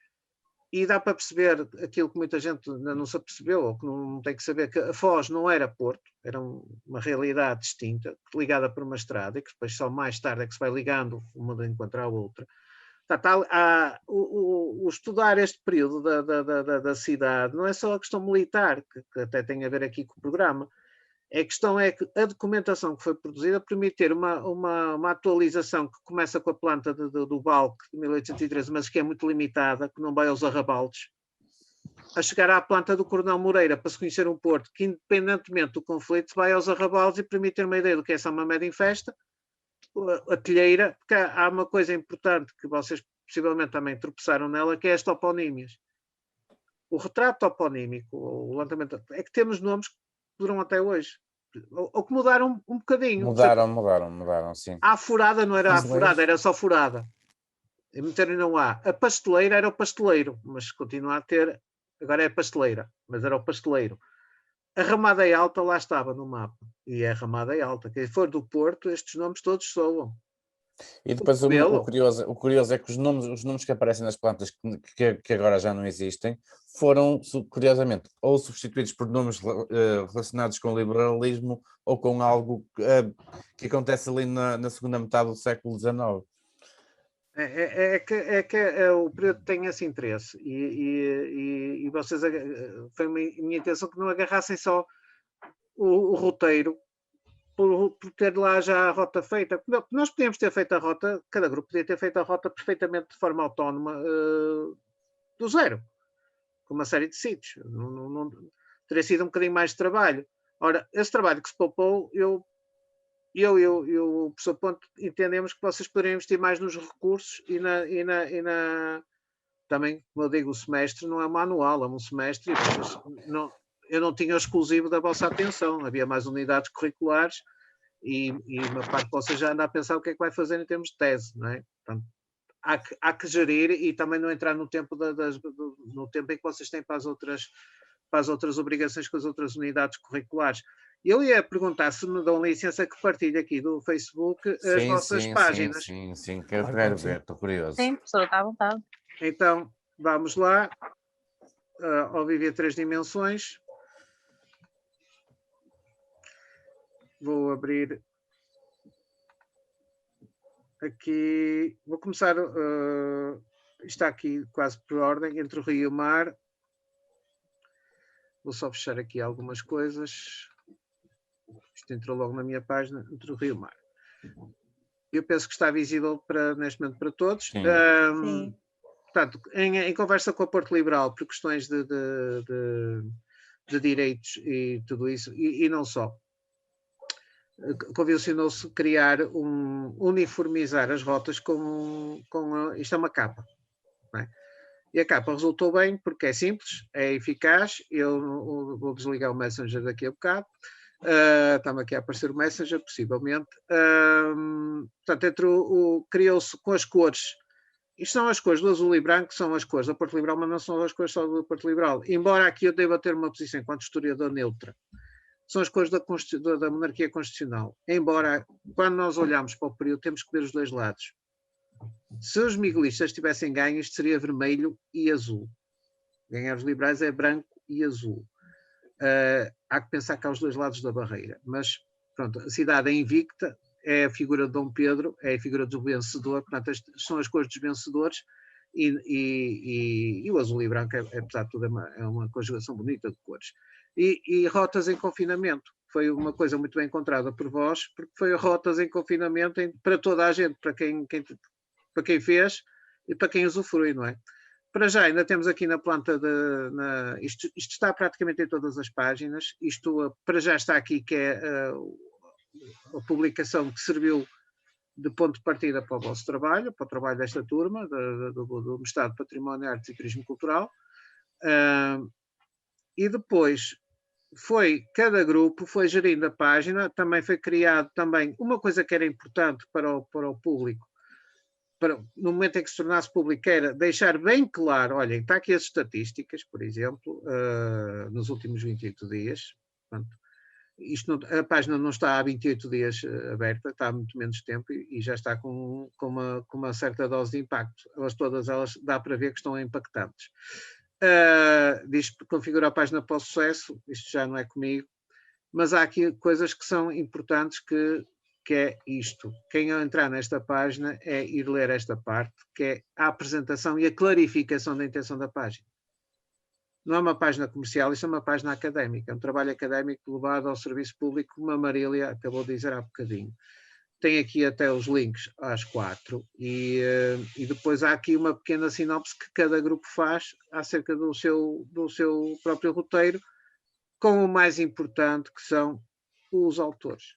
E dá para perceber aquilo que muita gente ainda não se apercebeu, ou que não tem que saber, que a Foz não era Porto, era uma realidade distinta, ligada por uma estrada, e que depois só mais tarde é que se vai ligando uma de encontrar a outra. O estudar este período da cidade não é só a questão militar, que até tem a ver aqui com o programa. A questão é que a documentação que foi produzida permite ter uma atualização que começa com a planta do Balque de 1813, mas que é muito limitada, que não vai aos arrabaldes, a chegar à planta do Coronel Moreira para se conhecer um Porto, que independentemente do conflito vai aos arrabaldes e permite ter uma ideia do que é São Mamede em festa, a telheira, porque há uma coisa importante que vocês possivelmente também tropeçaram nela, que é as toponímias. O retrato toponímico, o levantamento, é que temos nomes que duram até hoje, ou que mudaram um bocadinho. Mudaram, sim. A furada não era a furada, era só furada. E meteram não há. A pasteleira era o pasteleiro, mas continua a ter, agora é a pasteleira, mas era o pasteleiro. A Ramada Alta lá estava no mapa, e é a Ramada Alta. Quem for do Porto, estes nomes todos soam. E depois o curioso é que os nomes que aparecem nas plantas que agora já não existem foram, curiosamente, ou substituídos por nomes relacionados com o liberalismo ou com algo que acontece ali na segunda metade do século XIX. O período tem esse interesse e vocês, foi minha intenção que não agarrassem só o roteiro por ter lá já a rota feita. Nós podíamos ter feito a rota, cada grupo podia ter feito a rota perfeitamente de forma autónoma, do zero, com uma série de sítios. Não teria sido um bocadinho mais de trabalho. Ora, esse trabalho que se poupou, eu e o professor Ponte entendemos que vocês poderiam investir mais nos recursos e também, como eu digo, o semestre não é um manual, é um semestre e eu não tinha o exclusivo da vossa atenção, havia mais unidades curriculares e uma parte de vocês já anda a pensar o que é que vai fazer em termos de tese, não é? Portanto, há que gerir e também não entrar no tempo, no tempo em que vocês têm para as outras obrigações com as outras unidades curriculares. Eu ia perguntar se me dão licença que partilhe aqui do Facebook as vossas páginas. Sim, quero ver, estou curioso. Sim, professor, está à vontade. Então, vamos lá. Ao viver 3 dimensões. Vou abrir aqui. Vou começar. Está aqui quase por ordem, entre o rio e o mar. Vou só fechar aqui algumas coisas. Isto entrou logo na minha página, entre o rio e o mar. Eu penso que está visível neste momento para todos. Sim. Portanto, em conversa com a Porto Liberal, por questões de direitos e tudo isso, e não só, convencionou-se criar uniformizar as rotas com isto é uma capa. Não é? E a capa resultou bem porque é simples, é eficaz. Eu vou desligar o Messenger daqui a bocado. Está-me aqui a aparecer o Messenger, possivelmente. Portanto, criou-se com as cores. Isto são as cores do azul e branco, são as cores da Porto Liberal, mas não são as cores só do Porto Liberal. Embora aqui eu deva ter uma posição enquanto historiador neutra. São as cores da monarquia constitucional. Embora, quando nós olhamos para o período, temos que ver os dois lados. Se os miguelistas tivessem ganho, isto seria vermelho e azul. Ganhar os liberais é branco e azul. Há que pensar que há os dois lados da barreira. Mas, pronto, a cidade é invicta, é a figura de Dom Pedro, é a figura do vencedor, portanto, são as cores dos vencedores e o azul e branco, apesar de tudo, é uma conjugação bonita de cores. E rotas em confinamento. Foi uma coisa muito bem encontrada por vós, porque foi rotas em confinamento para toda a gente, para quem fez e para quem usufrui, não é? Para já, ainda temos aqui na planta isto está praticamente em todas as páginas. Isto para já está aqui, que é a publicação que serviu de ponto de partida para o vosso trabalho, para o trabalho desta turma, do Mestrado de Património, Artes e Turismo Cultural. E depois cada grupo foi gerindo a página, também foi criado uma coisa que era importante para o público, no momento em que se tornasse público, era deixar bem claro, olhem, está aqui as estatísticas, por exemplo, nos últimos 28 dias, portanto, A página não está há 28 dias aberta, está há muito menos tempo e já está com uma certa dose de impacto. Todas elas dá para ver que estão impactantes. Diz que configura a página para o sucesso, isto já não é comigo, mas há aqui coisas que são importantes que é isto. Quem entrar nesta página é ir ler esta parte, que é a apresentação e a clarificação da intenção da página. Não é uma página comercial, isto é uma página académica, é um trabalho académico levado ao serviço público, como a Marília acabou de dizer há bocadinho. Tem aqui até os links às 4 e depois há aqui uma pequena sinopse que cada grupo faz acerca do seu próprio roteiro, com o mais importante que são os autores.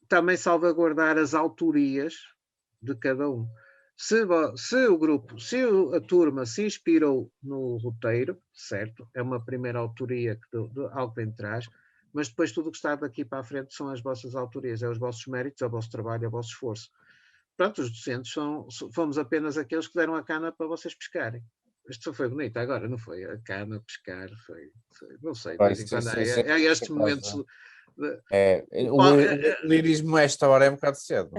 Também salvaguardar as autorias de cada um. Se o grupo, se a turma se inspirou no roteiro, certo, é uma primeira autoria de algo que vem de trás, mas depois tudo o que está daqui para a frente são as vossas autorias, é os vossos méritos, é o vosso trabalho, é o vosso esforço. Pronto, os docentes fomos apenas aqueles que deram a cana para vocês pescarem. Isto foi bonito agora, não foi? A cana, pescar, foi não sei, de vez em quando é estes momentos... O lirismo esta hora é um bocado cedo.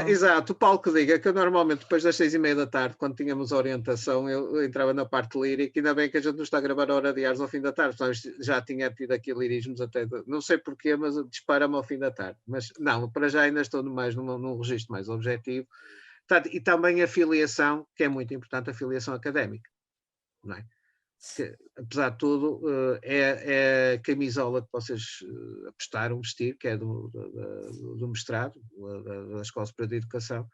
Exato, o Paulo que diga que eu normalmente depois das 6:30 da tarde, quando tínhamos a orientação, eu entrava na parte lírica, ainda bem que a gente não está a gravar a hora de Ares ao fim da tarde, já tinha tido aqui lirismos até, não sei porquê, mas dispara-me ao fim da tarde, mas não, para já ainda estou mais num registro mais objetivo, e também a filiação, que é muito importante, a filiação académica, não é? Que, apesar de tudo, é a camisola que vocês apostaram vestir, que é do mestrado, da Escola Superior de Educação.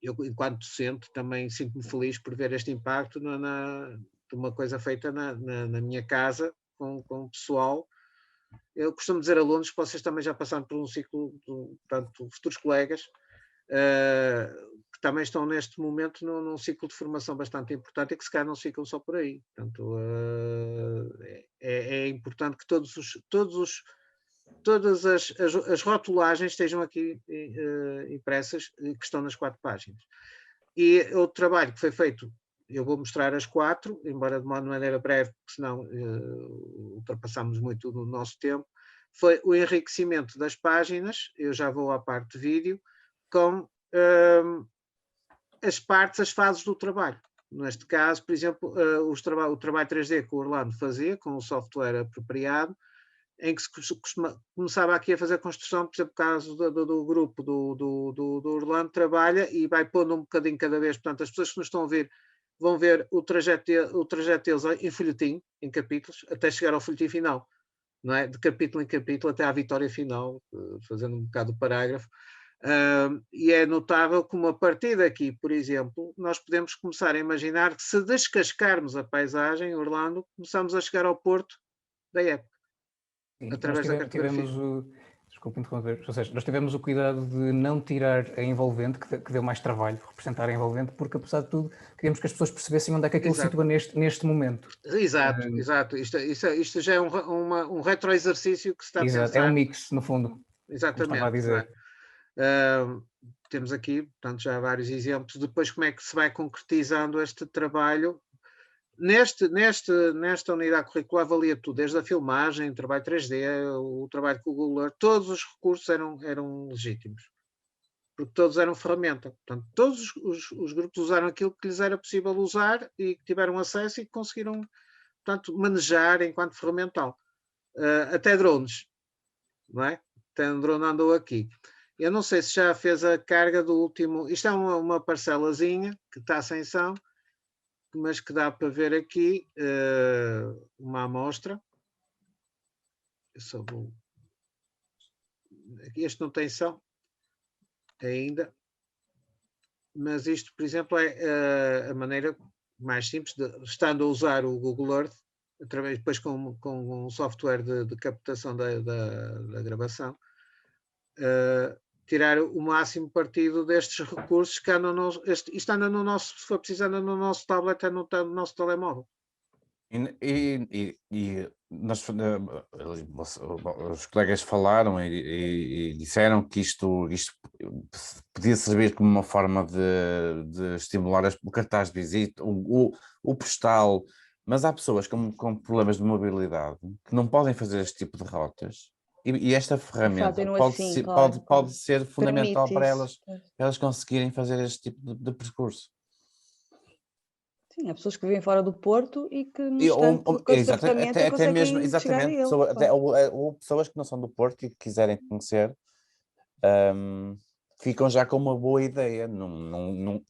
Eu, enquanto docente, também sinto-me feliz por ver este impacto de uma coisa feita na minha casa, com o pessoal. Eu costumo dizer a alunos que vocês também já passaram por um ciclo, portanto, futuros colegas, que também estão neste momento num ciclo de formação bastante importante e que se calhar não ficam só por aí. Portanto, é importante que todas as rotulagens estejam aqui impressas, que estão nas 4 páginas. E outro trabalho que foi feito, eu vou mostrar as 4, embora de uma maneira breve, porque senão ultrapassamos muito do nosso tempo, foi o enriquecimento das páginas, eu já vou à parte de vídeo, com as fases do trabalho. Neste caso, por exemplo, o trabalho 3D que o Orlando fazia, com o software apropriado, em que se começava aqui a fazer a construção, por exemplo, no caso do grupo do Orlando, trabalha e vai pondo um bocadinho cada vez. Portanto, as pessoas que nos estão a ouvir vão ver o trajeto deles em folhetim, em capítulos, até chegar ao folhetim final, não é? De capítulo em capítulo até à vitória final, fazendo um bocado o parágrafo. E é notável como a partir daqui, por exemplo, nós podemos começar a imaginar que se descascarmos a paisagem, Orlando, começamos a chegar ao porto da época. Sim, através da cartografia. Desculpe interromper, ou seja, nós tivemos o cuidado de não tirar a envolvente, que deu mais trabalho, representar a envolvente, porque apesar de tudo, queríamos que as pessoas percebessem onde é que aquilo se situa neste momento. Exato. Isto já é um retroexercício que se está a pensar. É um mix, no fundo. Exatamente. Estava a dizer. Temos aqui, portanto, já vários exemplos. Depois, como é que se vai concretizando este trabalho? Nesta unidade curricular valia tudo, desde a filmagem, o trabalho 3D, o trabalho com o Google Earth, todos os recursos eram legítimos, porque todos eram ferramenta. Portanto, todos os grupos usaram aquilo que lhes era possível usar e que tiveram acesso e que conseguiram, portanto, manejar enquanto ferramental. Até drones, não é? Até um drone andou aqui. Eu não sei se já fez a carga do último... Isto é uma parcelazinha que está sem som, mas que dá para ver aqui uma amostra. Eu só vou... Este não tem som ainda, mas isto, por exemplo, é a maneira mais simples, estando a usar o Google Earth, através, depois com um software de captação da gravação, tirar o máximo partido destes recursos que andam isto anda no nosso, se for preciso, anda no nosso tablet, no nosso telemóvel. E nós, os colegas falaram e disseram que isto podia servir como uma forma de estimular o cartaz de visita, o postal, Mas há pessoas com problemas de mobilidade que não podem fazer este tipo de rotas e esta ferramenta Fazem-no pode assim, ser, claro, pode ser fundamental permite para isso. elas conseguirem fazer este tipo de percurso. Sim, há pessoas que vivem fora do Porto e que no E, instante com esta ferramenta até mesmo, conseguem chegar a exatamente, ele. até, Claro. ou pessoas que não são do Porto e que quiserem conhecer, ficam já com uma boa ideia. Não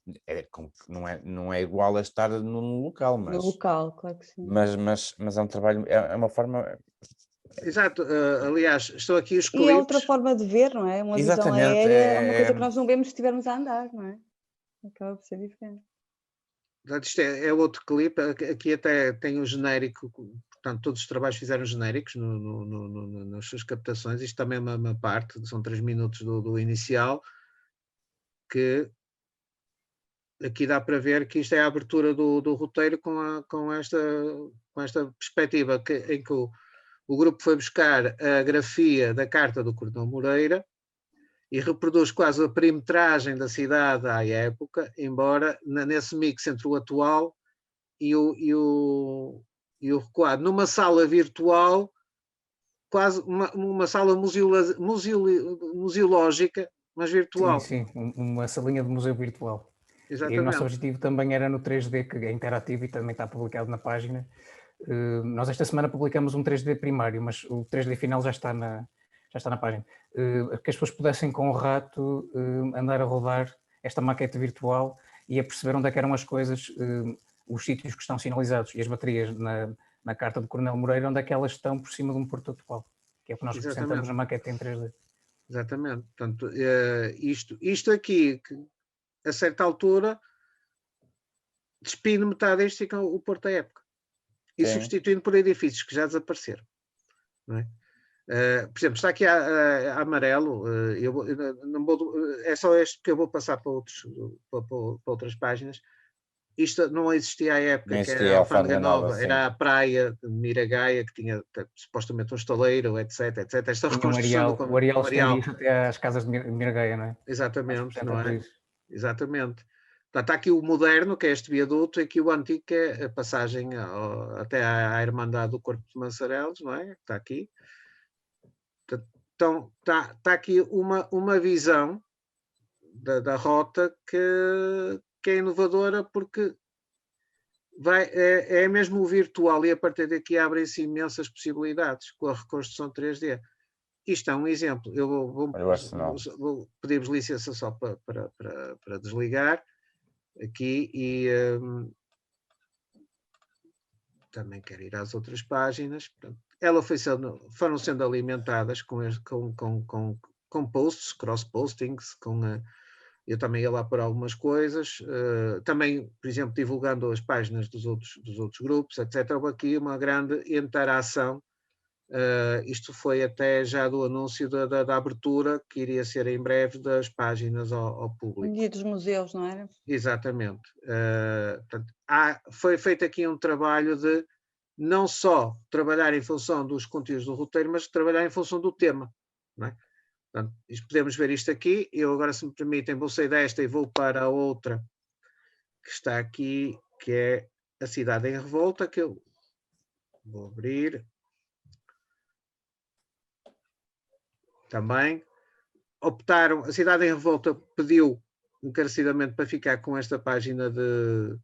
é igual a estar num local, No mas, local, claro que sim. mas é um trabalho, é uma forma. Exato, aliás, estão aqui os E é outra clipes. forma de ver, não é? Uma visão Exatamente, aérea é uma coisa que nós não vemos se estivermos a andar, não é? Acaba por ser diferente. Portanto, isto é outro clipe, aqui até tem um genérico, portanto todos os trabalhos fizeram genéricos nas suas captações, isto também é uma parte, são 3 minutos do inicial, que aqui dá para ver que isto é a abertura do roteiro com esta perspectiva, em que o grupo foi buscar a grafia da carta do Coronel Moreira e reproduz quase a perimetragem da cidade à época, embora nesse mix entre o atual e o recuado. Numa sala virtual, quase uma sala museológica, mas virtual. Sim, uma salinha de museu virtual. Exatamente. E o nosso objetivo também era no 3D, que é interativo e também está publicado na página. Nós esta semana publicamos um 3D primário, mas o 3D final já está na página. Que as pessoas pudessem com o rato andar a rodar esta maquete virtual e a perceber onde é que eram as coisas, os sítios que estão sinalizados e as baterias na carta do Coronel Moreira, onde é que elas estão por cima de um porto atual, que é o que nós representamos na maquete em 3D. Exatamente. Portanto, isto aqui, que a certa altura, despindo metade deste, fica o Porto da época. E substituindo por edifícios que já desapareceram. Não é? Por exemplo, está aqui a amarelo, é só este que eu vou passar para outras páginas. Isto não existia à época, que era a Alfândega Nova, era a praia de Miragaia, que tinha supostamente um estaleiro, etc. Esta reconstrução o areal estendia-se até às casas de Miragaia, não é? Exatamente, não é? Exatamente. Portanto, está aqui o moderno, que é este viaduto, e aqui o antigo, que é a passagem até à Irmandade do Corpo de Mançarelos, não é? Está aqui. Então, está aqui uma visão da rota que é inovadora, porque é mesmo o virtual e a partir daqui abrem-se imensas possibilidades com a reconstrução 3D. Isto é um exemplo. Eu vou pedir-vos licença só para desligar aqui e também quero ir às outras páginas. Portanto, foram sendo alimentadas com posts, cross-postings, eu também ia lá por algumas coisas, também, por exemplo, divulgando as páginas dos outros grupos, etc. Houve aqui uma grande interação. Isto foi até já do anúncio da abertura, que iria ser em breve, das páginas ao público. E dos museus, não era? Exatamente. Portanto, foi feito aqui um trabalho de não só trabalhar em função dos conteúdos do roteiro, mas trabalhar em função do tema. Não é? Portanto, podemos ver isto aqui. Eu agora, se me permitem, vou sair desta e vou para a outra que está aqui, que é a Cidade em Revolta, que eu vou abrir. Também optaram, a Cidade em Revolta pediu encarecidamente para ficar com esta página de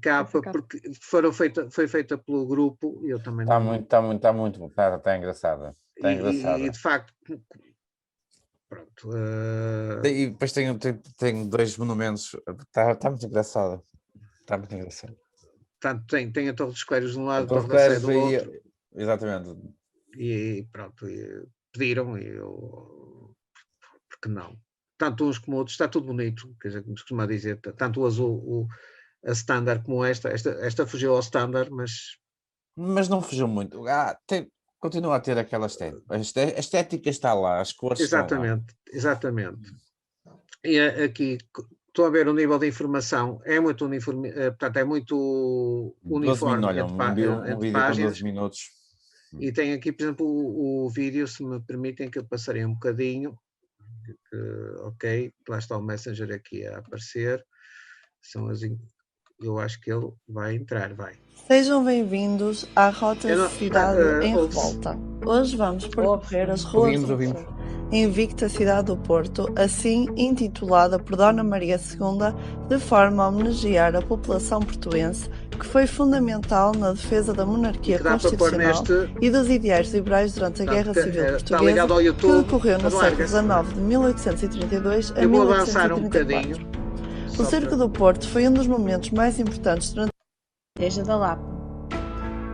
capa, porque foi feita pelo grupo e eu também está muito engraçada. E de facto, pronto. E depois tenho 2 monumentos, está muito engraçada. Está muito engraçado. Portanto, tem a Torre dos Clérigos de um lado, a Torre da Sé do outro. Exatamente. E pronto, pediram e eu, porque não? Tanto uns como outros, está tudo bonito, quer dizer, como se costuma dizer, tanto o azul, a standard como esta fugiu ao standard, mas não fugiu muito. Continua a ter aquela estética. A estética está lá, as cores estão lá. Exatamente. E aqui estou a ver o nível de informação, é muito uniforme, portanto, é muito uniforme entre páginas. Com 12 minutos. E tem aqui, por exemplo, o vídeo, se me permitem que eu passarei um bocadinho. Ok, lá está o Messenger aqui a aparecer. São eu acho que ele vai entrar, vai. Sejam bem-vindos à Rota Cidade em Revolta. Hoje vamos percorrer as ruas do Porto, invicta cidade do Porto, assim intitulada por Dona Maria II, de forma a homenagear a população portuense, que foi fundamental na defesa da monarquia constitucional e dos ideais liberais durante a Guerra Civil Portuguesa, que decorreu no século XIX, de 1832 a 1832. O cerco do Porto foi um dos momentos mais importantes durante Igreja da Lapa.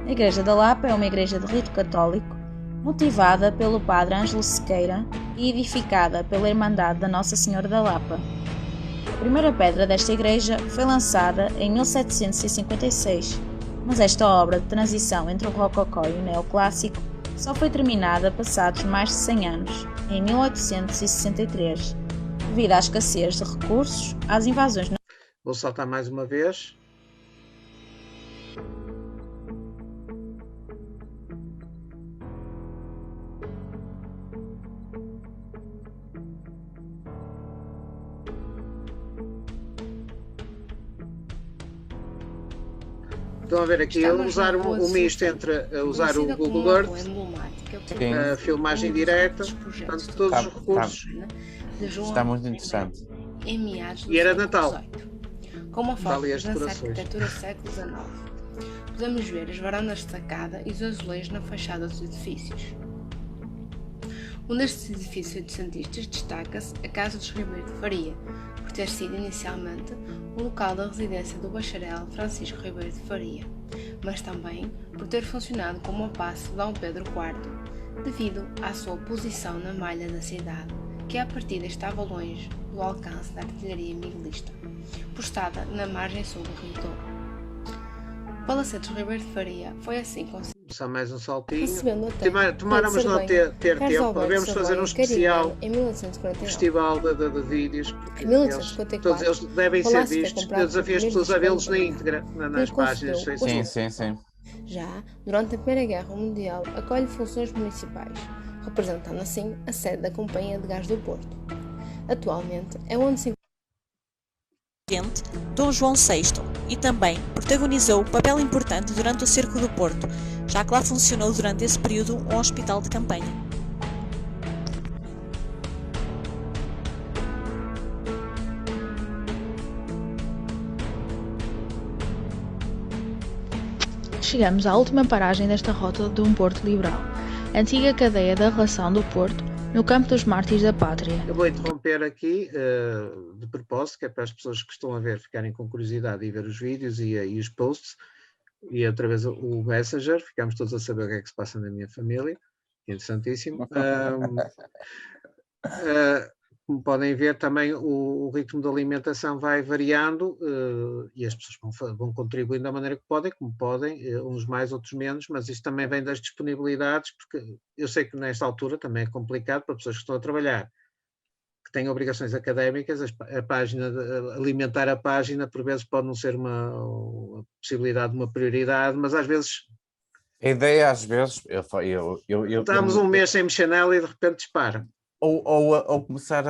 A Igreja da Lapa é uma igreja de rito católico, motivada pelo padre Ângelo Sequeira e edificada pela Irmandade da Nossa Senhora da Lapa. A primeira pedra desta igreja foi lançada em 1756, mas esta obra de transição entre o rococó e o neoclássico só foi terminada passados mais de 100 anos, em 1863, devido à escassez de recursos, às invasões. Vou saltar mais uma vez. Estão a ver aqui, usar um misto entre usar o Google Earth, a filmagem direta, portanto, todos os recursos. Está muito interessante. E era Natal. Com uma foto de arquitetura do século XIX. Podemos ver as varandas de sacada e os azulejos na fachada dos edifícios. Um destes edifícios oitocentistas destaca-se a Casa dos Ribeiro de Faria, por ter sido inicialmente o local da residência do bacharel Francisco Ribeiro de Faria, mas também por ter funcionado como o paço de Dom Pedro IV, devido à sua posição na malha da cidade, que à partida estava longe do alcance da artilharia miguelista, postada na margem sul do Rio Douro. O Palacete Ribeiro de Faria foi assim concebido. Só mais um saltinho. Tomáramos não ter tempo, devemos fazer um especial festival de vídeos, porque todos eles devem ser vistos. Eu desafio as pessoas a vê-los na íntegra, nas páginas. Sim. Já durante a Primeira Guerra Mundial, acolhe funções municipais, representando assim a sede da Companhia de Gás do Porto. Atualmente é onde se Dom João VI e também protagonizou um papel importante durante o cerco do Porto, já que lá funcionou durante esse período um hospital de campanha. Chegamos à última paragem desta rota de um Porto liberal, a antiga cadeia da relação do Porto, no campo dos Mártires da Pátria. Eu vou interromper aqui de propósito, que é para as pessoas que estão a ver ficarem com curiosidade e ver os vídeos e os posts, e outra vez o Messenger, ficamos todos a saber o que é que se passa na minha família, interessantíssimo. Como podem ver, também o ritmo de alimentação vai variando e as pessoas vão contribuindo da maneira que podem, como podem, uns mais, outros menos, mas isto também vem das disponibilidades, porque eu sei que nesta altura também é complicado para pessoas que estão a trabalhar, que têm obrigações académicas, a página, alimentar a página por vezes pode não ser uma possibilidade, uma prioridade, mas às vezes... A ideia às vezes... Estamos um mês sem mexer nela e de repente dispara. Ou começar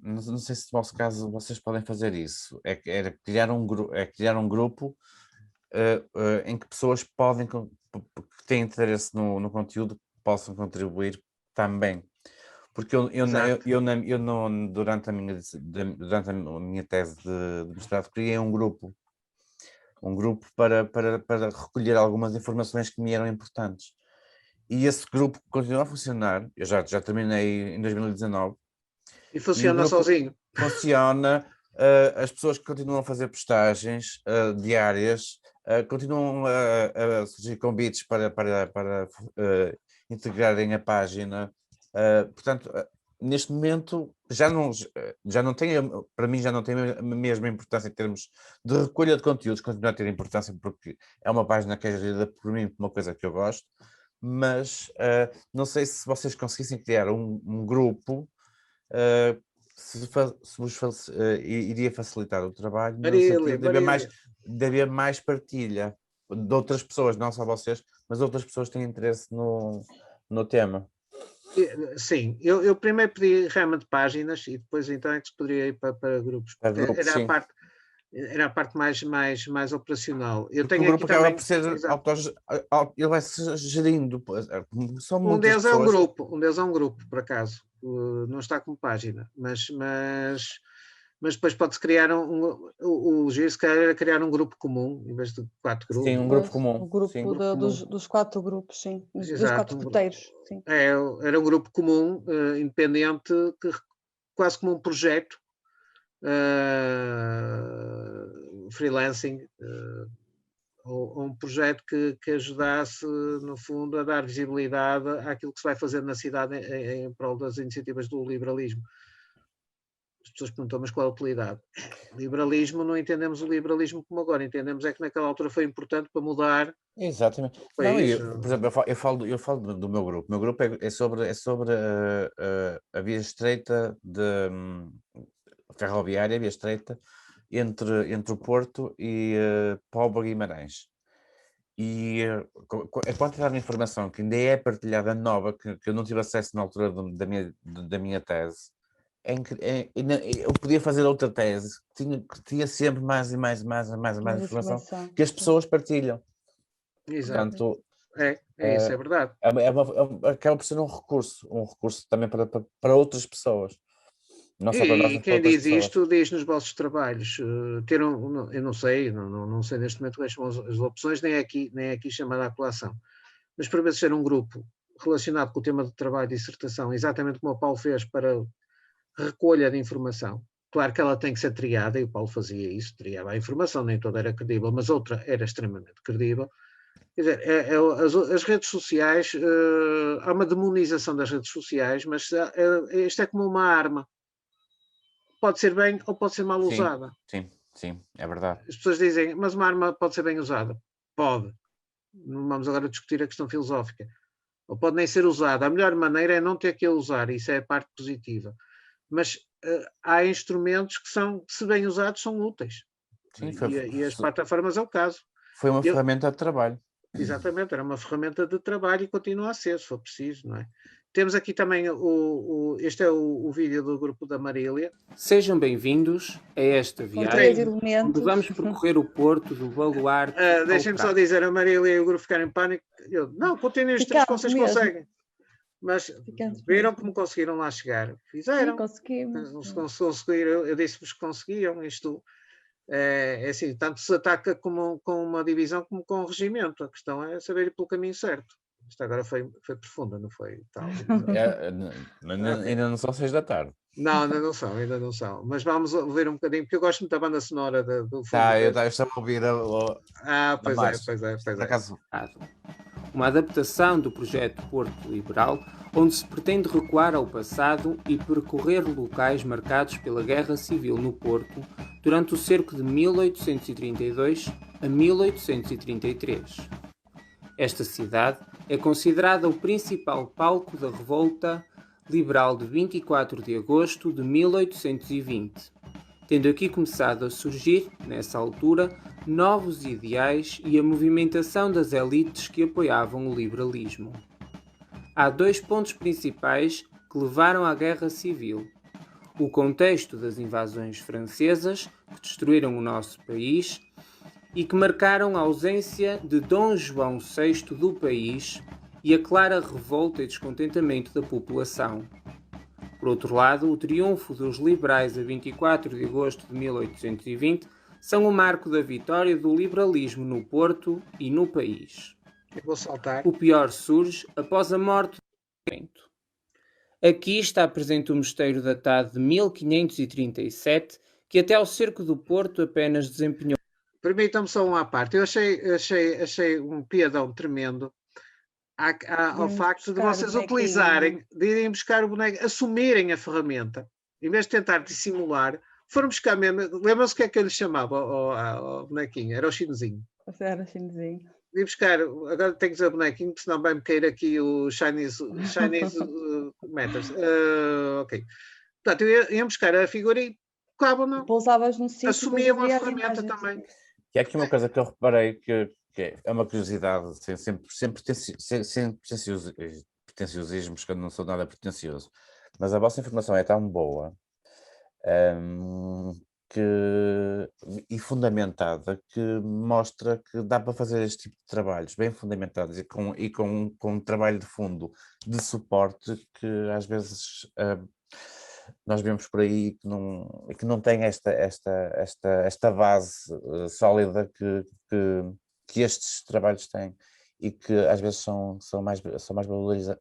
não sei se no vosso caso vocês podem fazer isso, era criar um grupo em que pessoas podem, que têm interesse no conteúdo, possam contribuir também. Porque durante a minha tese de mestrado criei um grupo para recolher algumas informações que me eram importantes. E esse grupo continua a funcionar. Eu já terminei em 2019. E funciona sozinho? Funciona. As pessoas que continuam a fazer postagens diárias continuam a surgir convites para integrarem a página. Portanto, neste momento já não tem, para mim já não tem a mesma importância em termos de recolha de conteúdos, continua a ter importância porque é uma página que é gerida por mim, uma coisa que eu gosto. Mas não sei se vocês conseguissem criar um grupo, iria facilitar o trabalho, de haver mais partilha de outras pessoas, não só vocês, mas outras pessoas que têm interesse no tema. Sim, eu primeiro pedi realmente páginas e depois então é que se poderia ir para grupos. Era sim. a parte... Era a parte mais operacional. Eu tenho o grupo acaba por ser ele vai se gerindo. Um deles é um grupo, por acaso. Não está como página, mas depois pode-se criar o giro se calhar era criar um grupo comum em vez de 4 grupos. Sim, um grupo comum. O grupo sim, dos 4 grupos, sim. Dos 4 roteiros. Sim. Era um grupo comum, independente, quase como um projeto. Freelancing, ou um projeto que ajudasse, no fundo, a dar visibilidade àquilo que se vai fazer na cidade em prol das iniciativas do liberalismo. As pessoas perguntam, mas qual a utilidade? Liberalismo, não entendemos o liberalismo como agora, entendemos é que naquela altura foi importante para mudar. Exatamente. Por exemplo, eu falo do meu grupo. O meu grupo é sobre a via estreita ferroviária, via estreita, entre o Porto e Póvoa de Guimarães. E a quantidade de informação que ainda é partilhada nova, que eu não tive acesso na altura da minha tese, eu podia fazer outra tese, que tinha sempre mais e mais informação que as pessoas partilham. Exato. Portanto, isso é verdade. Acaba por ser um recurso também para outras pessoas. E quem diz isto diz nos vossos trabalhos eu não sei neste momento quais são as opções, nem é aqui chamada à colação, mas por vezes ser um grupo relacionado com o tema de trabalho e dissertação, exatamente como o Paulo fez para recolha de informação. Claro que ela tem que ser triada, e o Paulo fazia isso, triava a informação, nem toda era credível, mas outra era extremamente credível. Quer dizer, as redes sociais, há uma demonização das redes sociais, mas isto é como uma arma. Pode ser bem ou pode ser mal usada. Sim, é verdade. As pessoas dizem, mas uma arma pode ser bem usada. Pode. Não vamos agora discutir a questão filosófica. Ou pode nem ser usada. A melhor maneira é não ter que a usar, isso é a parte positiva. Mas há instrumentos que se bem usados, são úteis. Sim, e as plataformas é o caso. Foi uma ferramenta de trabalho. Exatamente, era uma ferramenta de trabalho e continua a ser, se for preciso, não é? Temos aqui também este é o vídeo do grupo da Marília. Sejam bem-vindos a esta viagem onde vamos percorrer o Porto do Baluarte. Deixem-me só dizer, a Marília e o gruro ficaram em pânico. Não, continuem os três que vocês conseguem. Mas viram como conseguiram lá chegar? Fizeram. Sim, conseguimos. Conseguiram, eu disse-vos que conseguiam. Isto é assim, tanto se ataca com uma divisão como com um regimento. A questão é saber ir pelo caminho certo. Isto agora foi profunda, não foi? Tal. Ainda não são 6 da tarde. Não, ainda não são. Mas vamos ouvir um bocadinho, porque eu gosto muito da banda sonora do fundo. Eu estava a ouvir pois é. Acaso. Uma adaptação do projeto Porto Liberal, onde se pretende recuar ao passado e percorrer locais marcados pela Guerra Civil no Porto durante o cerco de 1832 a 1833. Esta cidade é considerada o principal palco da Revolta Liberal de 24 de agosto de 1820, tendo aqui começado a surgir, nessa altura, novos ideais e a movimentação das elites que apoiavam o liberalismo. Há 2 pontos principais que levaram à Guerra Civil: o contexto das invasões francesas que destruíram o nosso país e que marcaram a ausência de Dom João VI do país e a clara revolta e descontentamento da população. Por outro lado, o triunfo dos liberais a 24 de agosto de 1820 são o marco da vitória do liberalismo no Porto e no país. Eu vou saltar. O pior surge após a morte do regimento. Aqui está presente o mosteiro datado de 1537, que até ao cerco do Porto apenas desempenhou. Permitam-me só uma parte. Eu achei um piadão tremendo ao facto de vocês utilizarem, de irem buscar o boneco, assumirem a ferramenta, em vez de tentar dissimular, foram buscar mesmo. Lembram-se o que é que eu lhe chamava ao bonequinho? Era o chinesinho. Era o chinesinho. De buscar, agora tenho que dizer bonequinho, senão vai-me cair aqui o Chinese Matters. Ok. Portanto, eu ia buscar a figura e não. Pousavas no sítio. Assumia uma ferramenta também. E há aqui uma coisa que eu reparei que é uma curiosidade, sem pretenciosismos, que eu não sou nada pretencioso, mas a vossa informação é tão boa e fundamentada, que mostra que dá para fazer este tipo de trabalhos bem fundamentados e com um trabalho de fundo de suporte que às vezes nós vemos por aí que não tem esta base sólida que estes trabalhos têm e que às vezes são mais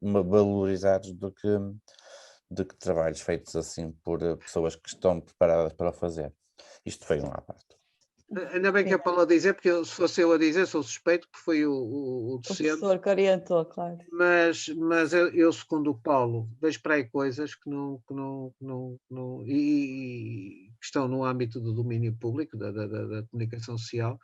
valorizados do que trabalhos feitos assim por pessoas que estão preparadas para fazer. Isto foi uma parte. Ainda bem que é para ela dizer, porque se fosse eu a dizer, sou suspeito, porque foi o docente. O professor que orientou, claro. Mas eu, segundo o Paulo, vejo para aí coisas que estão no âmbito do domínio público, da comunicação social.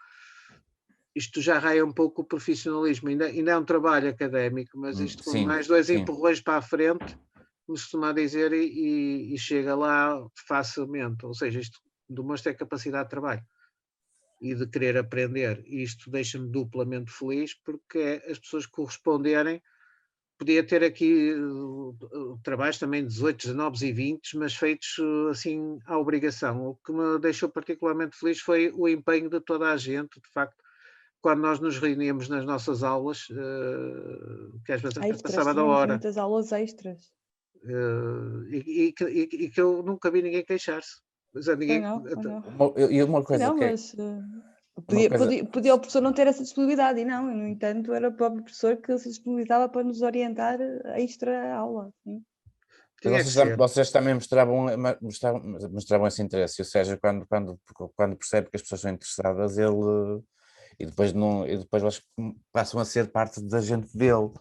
Isto já raia um pouco o profissionalismo. Ainda é um trabalho académico, mas isto com mais dois empurrões para a frente, como se costuma dizer, e chega lá facilmente. Ou seja, isto demonstra a capacidade de trabalho e de querer aprender. E isto deixa-me duplamente feliz, porque é as pessoas corresponderem. Podia ter aqui trabalhos também de 18, 19 e 20, mas feitos assim à obrigação. O que me deixou particularmente feliz foi o empenho de toda a gente, de facto, quando nós nos reuníamos nas nossas aulas, que às vezes até passava da hora. Muitas aulas extras. E que eu nunca vi ninguém queixar-se. E uma coisa podia o professor não ter essa disponibilidade, e não, no entanto, era o próprio professor que se disponibilizava para nos orientar a extra aula. Vocês também mostravam esse interesse, ou seja, quando percebe que as pessoas são interessadas, e depois eles passam a ser parte da gente dele.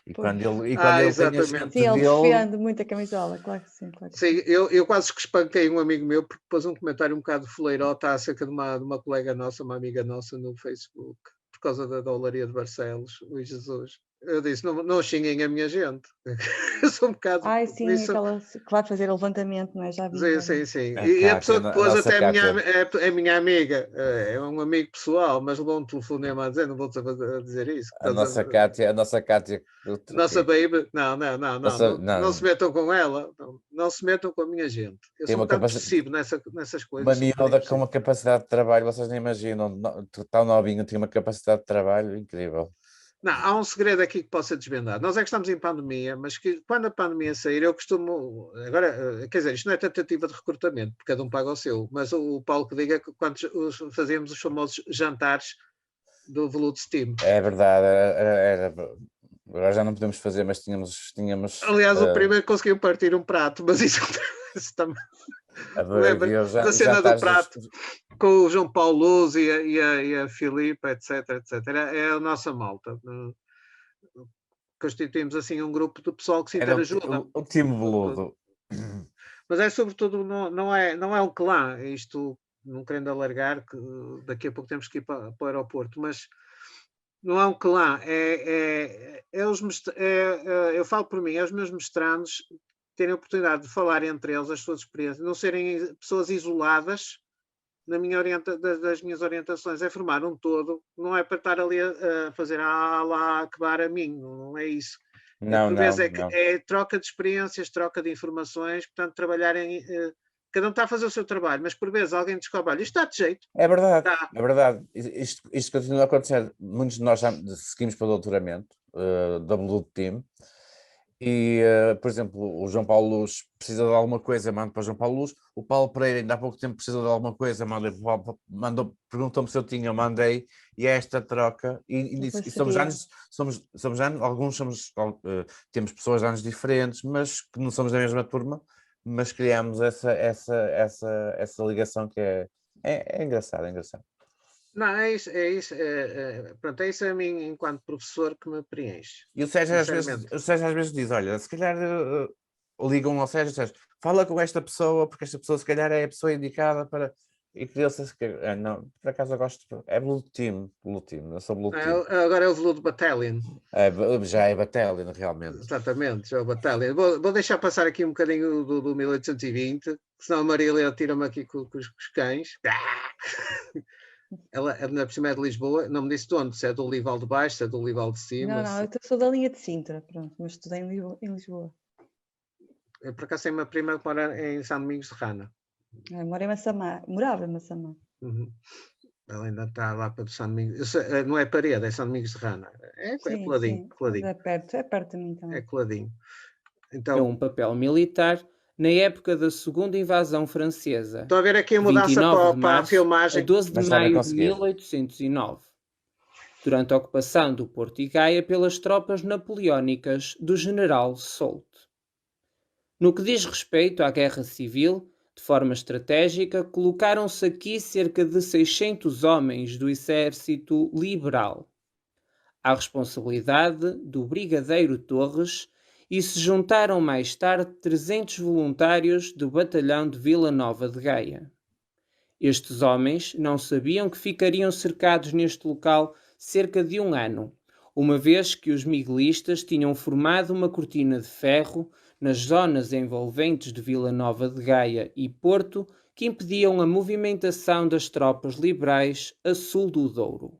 E quando ele tem a gente ele defende muito a camisola, claro que sim. Claro que sim, eu quase que espanquei um amigo meu porque pôs um comentário um bocado foleirota acerca de uma colega nossa, uma amiga nossa no Facebook, por causa da Olaria de Barcelos, o Jesus. Eu disse, não xinguem a minha gente. Eu sou um bocado... sim, aquela que vai fazer o levantamento, não é? Já vi. Sim. E a pessoa que pôs até é minha amiga, é um amigo pessoal, mas levou um telefonema a dizer, não vou dizer isso. A nossa Cátia. Nossa baby, não se metam com ela, não se metam com a minha gente. Eu sou um bocado obsessivo nessas coisas. Uma miúda com uma capacidade de trabalho, vocês nem imaginam, tão novinho, tem uma capacidade de trabalho incrível. Não, há um segredo aqui que possa desvendar. Nós é que estamos em pandemia, mas que quando a pandemia sair, eu costumo... Agora, quer dizer, isto não é tentativa de recrutamento, porque cada um paga o seu, mas o Paulo que diga que quando fazíamos os famosos jantares do Veludo Steam. É verdade, agora já não podemos fazer, mas tínhamos... Aliás, o primeiro conseguiu partir um prato, mas isso também... Lembra da cena do prato com o João Paulo Luz e a Filipe, etc. É a nossa malta. Constituímos assim um grupo de pessoal que se interajuda. O time Veludo. Mas é sobretudo, não é um clã, isto não querendo alargar, que daqui a pouco temos que ir para o aeroporto, mas não é um clã, eu falo por mim, é os meus mestrandos terem a oportunidade de falar entre eles as suas experiências, não serem pessoas isoladas das minhas orientações, é formar um todo, não é para estar ali a fazer lá acabar a mim, não é isso. Não. É troca de experiências, troca de informações, portanto, trabalharem. Cada um está a fazer o seu trabalho, mas por vezes alguém descobre, olha, isto está de jeito. É verdade, é verdade. Isto continua a acontecer. Muitos de nós já seguimos para o doutoramento da Blue Team. E, por exemplo, o João Paulo Luz precisa de alguma coisa, manda para o João Paulo Luz. O Paulo Pereira ainda há pouco tempo precisa de alguma coisa, perguntou-me se eu tinha, mandei, e é esta troca. E somos anos, alguns temos pessoas de anos diferentes, mas que não somos da mesma turma, mas criamos essa ligação que é engraçado, é engraçado. Não, é isso a mim, enquanto professor, que me preenche. E o Sérgio às vezes diz, olha, se calhar ligam ao Sérgio, fala com esta pessoa, porque esta pessoa se calhar é a pessoa indicada para... E que ele não, por acaso eu gosto, é Blue Team, eu sou Blue Team. Agora é o Veludo Battalion. Já é Battalion, realmente. Exatamente, já é o Battalion. Vou deixar passar aqui um bocadinho do 1820, senão a Marília tira-me aqui com os cães. Ela na por cima é de Lisboa, não me disse de onde, se é do Olival de Baixo, se é do Olival de Cima. Não, eu sou da linha de Sintra, pronto, mas estudei em Lisboa. Eu por acaso tenho uma prima que mora em São Domingos de Rana. Morava em Massamá. Uhum. Ela ainda está lá para São Domingos. Não é Parede, é São Domingos de Rana. Sim, coladinho. Coladinho. É perto de mim também. É coladinho. Então, é um papel militar na época da segunda invasão francesa. Estou a ver aqui a mudança para a filmagem. A 12 de maio de 1809. Durante a ocupação do Porto e Gaia pelas tropas napoleónicas do general Soult. No que diz respeito à Guerra Civil, de forma estratégica, colocaram-se aqui cerca de 600 homens do Exército Liberal, à responsabilidade do Brigadeiro Torres, e se juntaram mais tarde 300 voluntários do Batalhão de Vila Nova de Gaia. Estes homens não sabiam que ficariam cercados neste local cerca de 1 ano, uma vez que os miguelistas tinham formado uma cortina de ferro nas zonas envolventes de Vila Nova de Gaia e Porto que impediam a movimentação das tropas liberais a sul do Douro.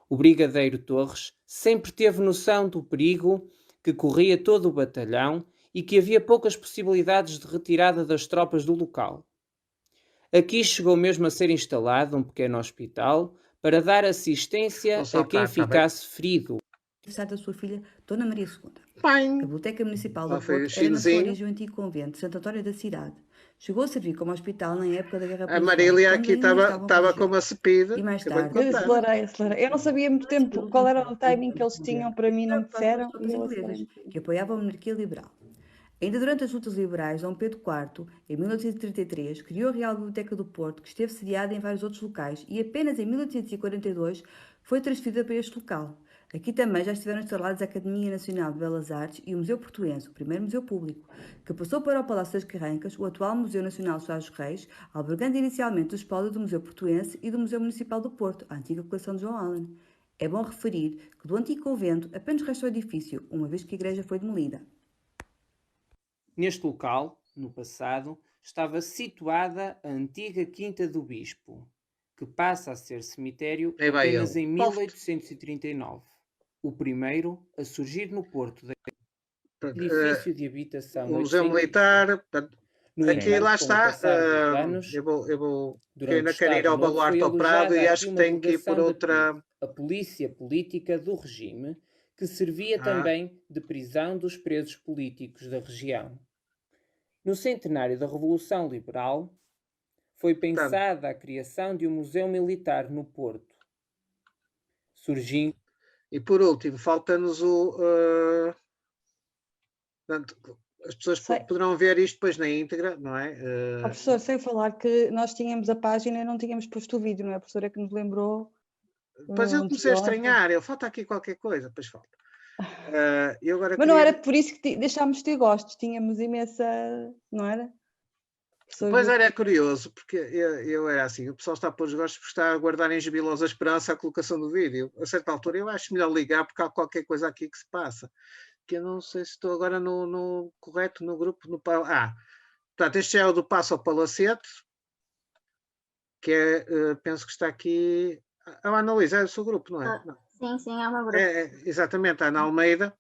O Brigadeiro Torres sempre teve noção do perigo que corria todo o batalhão e que havia poucas possibilidades de retirada das tropas do local. Aqui chegou mesmo a ser instalado um pequeno hospital para dar assistência a quem ficasse ferido. Da sua filha, Dona Maria II. Bem, a Biblioteca Municipal do Porto era na sua origem o antigo convento de Santo António da cidade. Chegou a servir como hospital na época da Guerra Policial. A Marília aqui estava com uma cepida. E mais tarde... Eu acelerei. Eu não sabia muito tempo qual era o timing que eles tinham, para mim não me disseram. Que apoiavam a monarquia liberal. Ainda durante as lutas liberais, Dom Pedro IV, em 1833, criou a Real Biblioteca do Porto, que esteve sediada em vários outros locais, e apenas em 1842 foi transferida para este local. Aqui também já estiveram instalados a Academia Nacional de Belas Artes e o Museu Portuense, o primeiro museu público, que passou para o Palácio das Carrancas, o atual Museu Nacional de Soares Reis, albergando inicialmente o espólio do Museu Portuense e do Museu Municipal do Porto, a antiga coleção de João Allen. É bom referir que do antigo convento apenas restou o edifício, uma vez que a igreja foi demolida. Neste local, no passado, estava situada a antiga Quinta do Bispo, que passa a ser cemitério apenas em 1839. O primeiro a surgir no Porto, edifício de habitação. O Museu Militar, aqui lá está. Eu vou ainda quero ir ao Baluarte ao Prado e acho que tenho que ir por outra. A polícia política do regime, que servia também de prisão dos presos políticos da região. No centenário da Revolução Liberal, foi pensada a criação de um museu militar no Porto, surgindo... E por último, falta-nos o... as pessoas poderão ver isto depois na íntegra, não é? Professor, sem falar que nós tínhamos a página e não tínhamos posto o vídeo, não é? A professora que nos lembrou... Pois eu comecei a estranhar, falta aqui qualquer coisa, pois falta. Mas não era por isso que deixámos de ter gostos, tínhamos imensa, não era? Pois era curioso, porque eu era assim, o pessoal está a pôr os gostos porque está a guardar em jubilosa esperança a colocação do vídeo. A certa altura eu acho melhor ligar porque há qualquer coisa aqui que se passa. Que eu não sei se estou agora no correto, no grupo. Portanto, este é o do Passo ao Palacete, que é, penso que está aqui... A Ana Luísa é o seu grupo, não é? Sim, é o meu grupo. Exatamente, a Ana Almeida.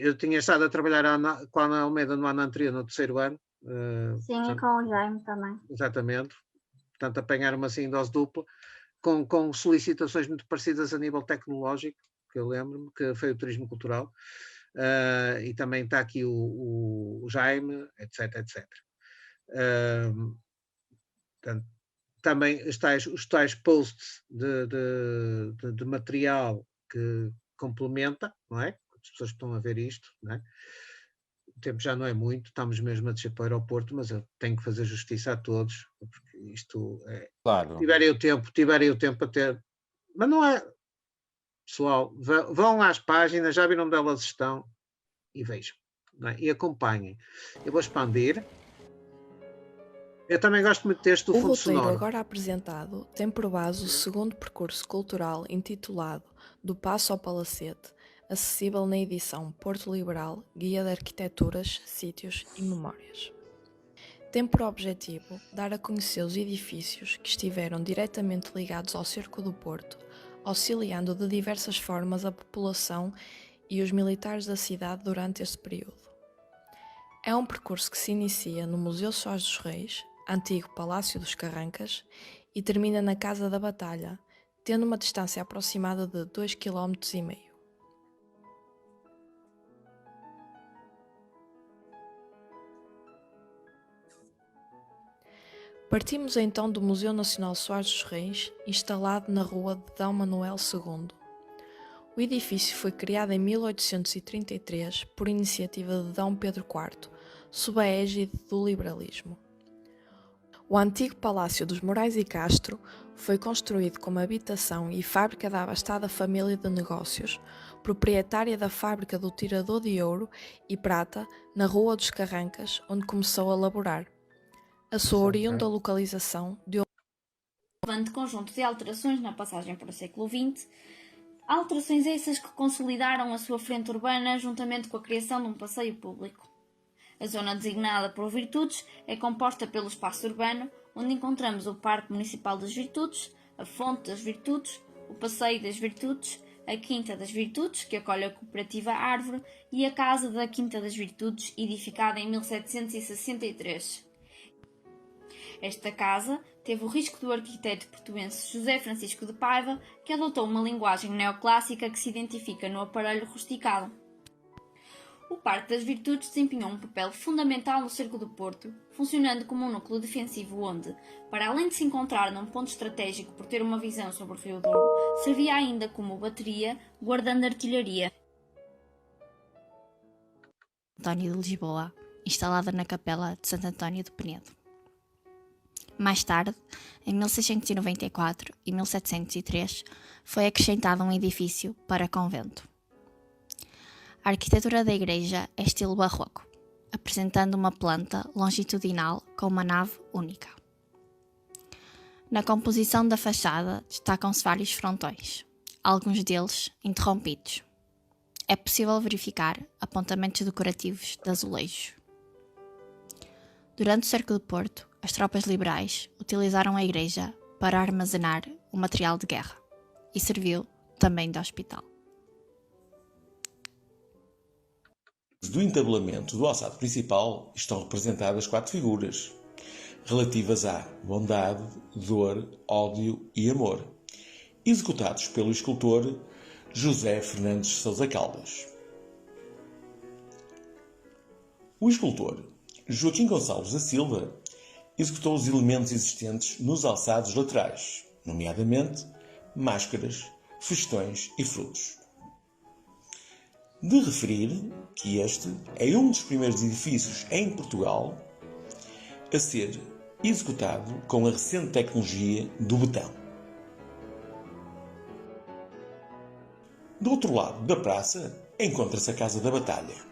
Eu tinha estado a trabalhar com a Ana Almeida no ano anterior, no 3º ano. Sim, e com o Jaime também. Exatamente. Portanto, apanharam-me assim em dose dupla, com solicitações muito parecidas a nível tecnológico, que eu lembro-me, que foi o turismo cultural. E também está aqui o Jaime, etc. Portanto, também os tais posts de material que complementa, não é? As pessoas estão a ver isto, não é? O tempo já não é muito, estamos mesmo a descer para o aeroporto, mas eu tenho que fazer justiça a todos, porque isto é... Claro. Tiverem o tempo a ter... Mas não é... Pessoal, vão às páginas, já viram onde elas estão e vejam, não é? E acompanhem. Eu vou expandir. Eu também gosto muito deste do fundo sonoro. O roteiro agora apresentado tem por base o segundo percurso cultural intitulado Do Passo ao Palacete, acessível na edição Porto Liberal, Guia de Arquiteturas, Sítios e Memórias. Tem por objetivo dar a conhecer os edifícios que estiveram diretamente ligados ao Cerco do Porto, auxiliando de diversas formas a população e os militares da cidade durante este período. É um percurso que se inicia no Museu Soares dos Reis, antigo Palácio dos Carrancas, e termina na Casa da Batalha, tendo uma distância aproximada de 2,5 km. Partimos então do Museu Nacional Soares dos Reis, instalado na rua de D. Manuel II. O edifício foi criado em 1833 por iniciativa de D. Pedro IV, sob a égide do liberalismo. O antigo Palácio dos Morais e Castro foi construído como habitação e fábrica da abastada família de negócios, proprietária da fábrica do tirador de ouro e prata na Rua dos Carrancas, onde começou a laborar. A sua oriunda localização de relevante conjunto de alterações na passagem para o século XX, alterações essas que consolidaram a sua frente urbana juntamente com a criação de um passeio público. A zona designada por Virtudes é composta pelo espaço urbano, onde encontramos o Parque Municipal das Virtudes, a Fonte das Virtudes, o Passeio das Virtudes, a Quinta das Virtudes, que acolhe a Cooperativa Árvore, e a Casa da Quinta das Virtudes, edificada em 1763. Esta casa teve o risco do arquiteto portuense José Francisco de Paiva, que adotou uma linguagem neoclássica que se identifica no aparelho rusticado. O Parque das Virtudes desempenhou um papel fundamental no cerco do Porto, funcionando como um núcleo defensivo onde, para além de se encontrar num ponto estratégico por ter uma visão sobre o Rio Douro, servia ainda como bateria, guardando artilharia. António de Lisboa, instalada na Capela de Santo António de Penedo. Mais tarde, em 1694 e 1703, foi acrescentado um edifício para convento. A arquitetura da igreja é estilo barroco, apresentando uma planta longitudinal com uma nave única. Na composição da fachada destacam-se vários frontões, alguns deles interrompidos. É possível verificar apontamentos decorativos de azulejo. Durante o cerco do Porto, as tropas liberais utilizaram a igreja para armazenar o material de guerra e serviu também de hospital. Do entabelamento do alçado principal estão representadas 4 figuras, relativas à bondade, dor, ódio e amor, executados pelo escultor José Fernandes Sousa Caldas. O escultor Joaquim Gonçalves da Silva executou os elementos existentes nos alçados laterais, nomeadamente máscaras, festões e frutos. De referir que este é um dos primeiros edifícios em Portugal a ser executado com a recente tecnologia do betão. Do outro lado da praça encontra-se a Casa da Batalha.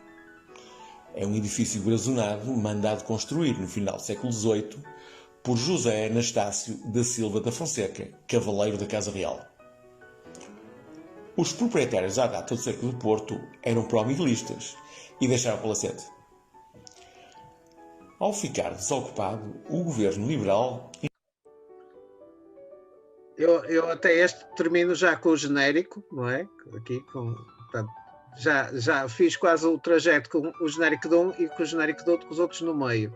É um edifício blasonado mandado construir no final do século XVIII por José Anastácio da Silva da Fonseca, cavaleiro da Casa Real. Os proprietários à data do cerco do Porto eram pró-miguelistas e deixaram o palacete. Ao ficar desocupado, o governo liberal... Eu até este termino já com o genérico, não é? Aqui com... Portanto, já fiz quase o trajeto com o genérico de um e com o genérico de outro, com os outros no meio.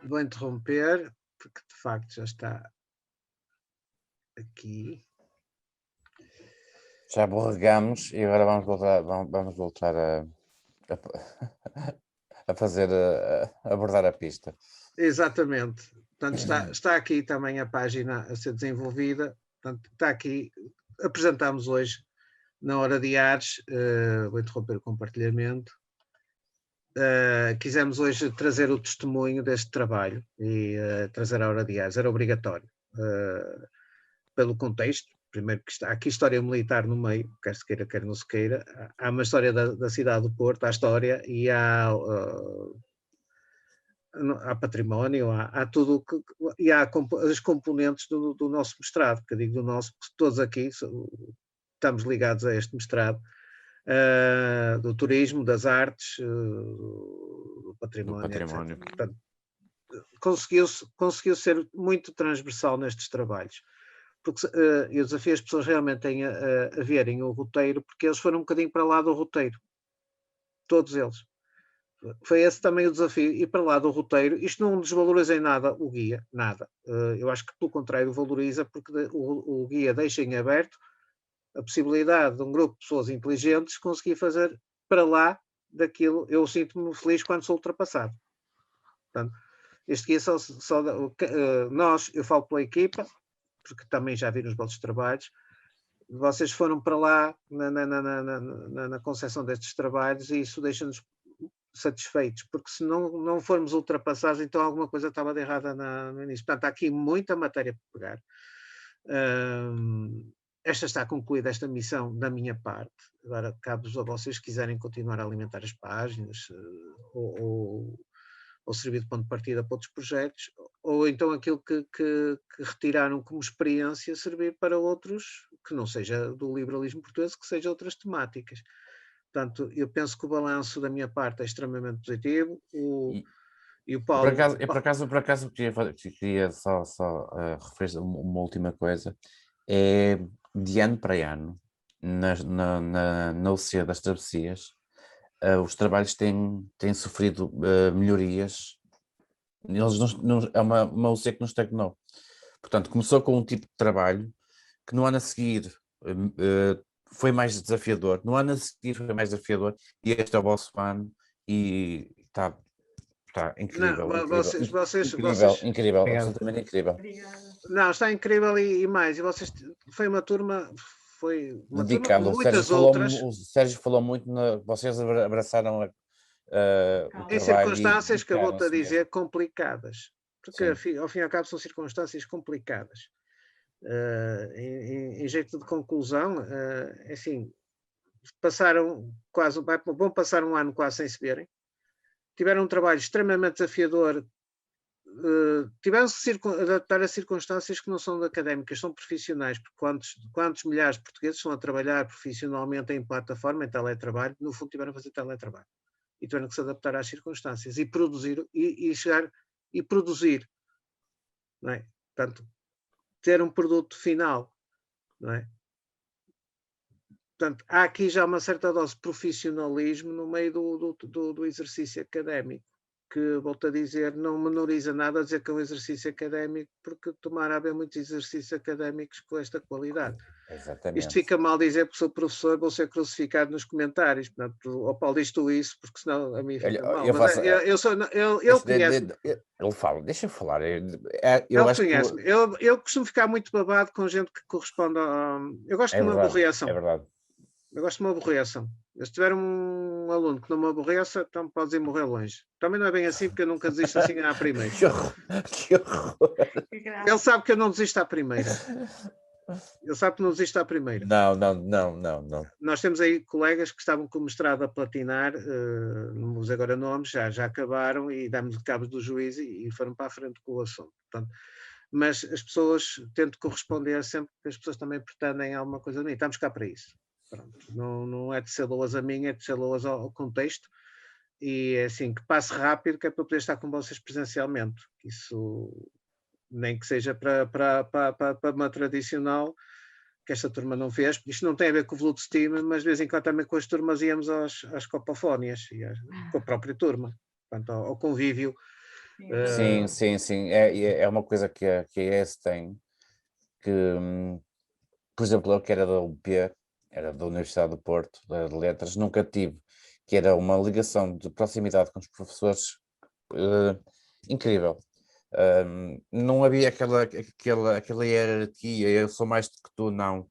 Vou interromper, porque de facto já está aqui. Já borregamos e agora vamos voltar a fazer, a abordar a pista. Exatamente. Portanto, está aqui também a página a ser desenvolvida. Portanto, está aqui. Apresentamos hoje na Hora de Ares, vou interromper o compartilhamento. Quisemos hoje trazer o testemunho deste trabalho e trazer a Hora de Ares. Era obrigatório, pelo contexto. Primeiro que há aqui história militar no meio, quer se queira, quer não se queira. Há uma história da cidade do Porto, há história e há património, há tudo, e há as componentes do nosso mestrado, que eu digo do nosso, porque todos aqui estamos ligados a este mestrado, do turismo, das artes, do património. Etc. Portanto, conseguiu ser muito transversal nestes trabalhos. Porque eu desafio as pessoas realmente a verem o roteiro, porque eles foram um bocadinho para lá do roteiro. Todos eles. foi esse também o desafio, ir para lá do roteiro. Isto não desvaloriza em nada o guia, nada. Eu acho que, pelo contrário, valoriza, porque o guia deixa em aberto a possibilidade de um grupo de pessoas inteligentes conseguir fazer para lá daquilo. Eu sinto-me feliz quando sou ultrapassado. Portanto, este guia nós, eu falo pela equipa, porque também já vi nos vossos trabalhos, vocês foram para lá na concepção destes trabalhos e isso deixa-nos satisfeitos, porque se não formos ultrapassados, então alguma coisa estava de errada no início. Portanto, há aqui muita matéria para pegar. Esta está concluída, esta missão da minha parte. Agora cabe-vos a vocês, se quiserem continuar a alimentar as páginas ou servir de ponto de partida para outros projetos, ou então aquilo que retiraram como experiência servir para outros, que não seja do liberalismo português, que seja outras temáticas. Portanto, eu penso que o balanço da minha parte é extremamente positivo. E o Paulo... Por acaso queria só referir uma última coisa. É, de ano para ano, na OC das travessias, os trabalhos têm sofrido melhorias. É uma OC que não estagnou. Portanto, começou com um tipo de trabalho que no ano a seguir foi mais desafiador. No ano a seguir foi mais desafiador e este é o vosso ano e está incrível. Incrível, absolutamente incrível. Não, está incrível e mais. E vocês, foi uma turma dedicada. Muitas outras. O Sérgio falou muito, vocês abraçaram em circunstâncias que eu vou-te a dizer complicadas. Porque ao fim e ao cabo são circunstâncias complicadas. Em jeito de conclusão, assim, vão passar um ano quase sem se verem, tiveram um trabalho extremamente desafiador, tiveram-se de adaptar a circunstâncias que não são académicas, são profissionais, porque quantos milhares de portugueses estão a trabalhar profissionalmente em plataforma, em teletrabalho, no fundo tiveram a fazer teletrabalho, e tiveram que se adaptar às circunstâncias, e produzir, e chegar, e produzir, não é? Portanto, ter um produto final, não é? Portanto, há aqui já uma certa dose de profissionalismo no meio do exercício académico, que, volto a dizer, não menoriza nada a dizer que é um exercício académico, porque tomara haver muitos exercícios académicos com esta qualidade. Exatamente. Isto fica mal dizer porque sou professor, vou ser crucificado nos comentários. Portanto, o Paulo diz tu isso, porque senão a mim fica mal. Ele conhece-me. Ele fala, deixa eu falar. Ele conhece-me. Eu costumo ficar muito babado com gente que corresponde a... Eu gosto de uma boa reação. É verdade. Eu gosto de uma boa reação. Se tiver um aluno que não me aborreça, então podes ir morrer longe. Também não é bem assim, porque eu nunca desisto assim à primeira. Que horror. Ele sabe que eu não desisto à primeira. Ele sabe que não desisto à primeira. Não. Nós temos aí colegas que estavam com o mestrado a platinar, não vou dizer agora nomes, já acabaram e damos cabo do juízo e foram para a frente com o assunto. Portanto, mas as pessoas, tento corresponder sempre, que as pessoas também pretendem alguma coisa de mim. Estamos cá para isso. Pronto, não é de ser loas a mim, é de ser loas ao contexto, e é assim, que passe rápido, que é para poder estar com vocês presencialmente. Isso, nem que seja para uma tradicional, que esta turma não fez. Isto não tem a ver com o Veludo Steam, mas de vez em quando também com as turmas íamos às copofónias, com a própria turma, portanto, ao convívio. Sim. É uma coisa que a ES tem, que, por exemplo, eu que era da UP, era da Universidade do Porto, de Letras, nunca tive, que era uma ligação de proximidade com os professores incrível. Não havia aquela hierarquia, eu sou mais do que tu, não.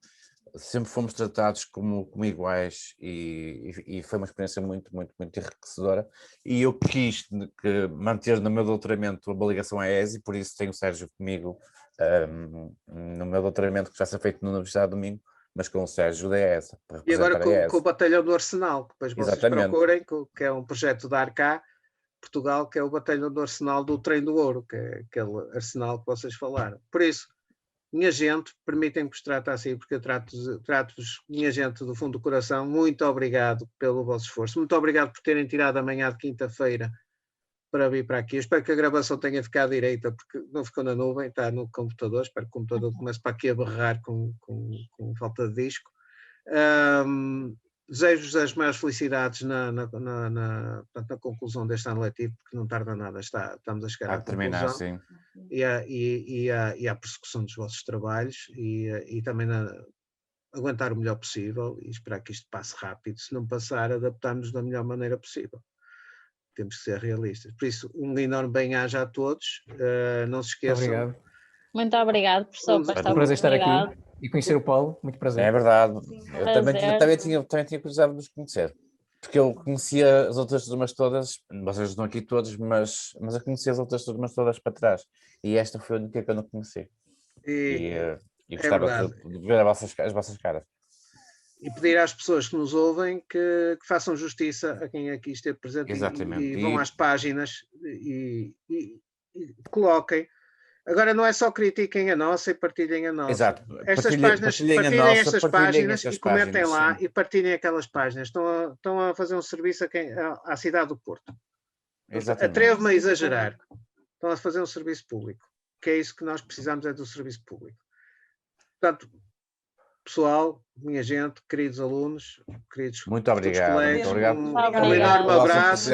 Sempre fomos tratados como iguais e foi uma experiência muito, muito, muito enriquecedora. E eu quis manter no meu doutoramento uma ligação à ESE, por isso tenho o Sérgio comigo no meu doutoramento, que já foi feito na Universidade do Minho, mas com o Sérgio da ESE. E agora com o Batalhão do Arsenal, que depois vocês procurem, que é um projeto da Arcá, Portugal, que é o Batalhão do Arsenal do Trem do Ouro, que é aquele arsenal que vocês falaram. Por isso, minha gente, permitem-me que vos trate assim, porque eu trato-vos, minha gente, do fundo do coração, muito obrigado pelo vosso esforço, muito obrigado por terem tirado a manhã de quinta-feira para vir para aqui. Eu espero que a gravação tenha ficado direita, porque não ficou na nuvem, está no computador. Espero que o computador comece para aqui a berrar com falta de disco. Desejo-vos as maiores felicidades na conclusão deste ano letivo, porque não tarda nada, estamos a chegar à terminar, conclusão, sim. E à persecução dos vossos trabalhos e também aguentar o melhor possível e esperar que isto passe rápido. Se não passar, adaptarmos da melhor maneira possível. Temos que ser realistas. Por isso, um enorme bem-aja a todos. Não se esqueçam. Obrigado. Muito obrigado, professor, por esta prazer estar oportunidade. aqui e conhecer o Paulo. Muito prazer. É verdade. Eu Prazer. também tinha curiosidade de nos conhecer. Porque eu conhecia as outras turmas todas, vocês estão aqui todos, mas eu conhecia as outras turmas todas para trás. E esta foi a única que eu não conheci. E gostava de ver as vossas caras. E pedir às pessoas que nos ouvem que façam justiça a quem aqui esteve presente. Exatamente. E vão às páginas e coloquem. Agora não é só critiquem a nossa e partilhem a nossa. Exato. Partilhem estas páginas e comentem lá, sim. E partilhem aquelas páginas. Estão a fazer um serviço à cidade do Porto. Atrevo-me a exagerar. Estão a fazer um serviço público. Que é isso que nós precisamos, é do serviço público. Portanto, pessoal, minha gente, queridos alunos, queridos muito obrigado, colegas, muito obrigado. Um enorme abraço.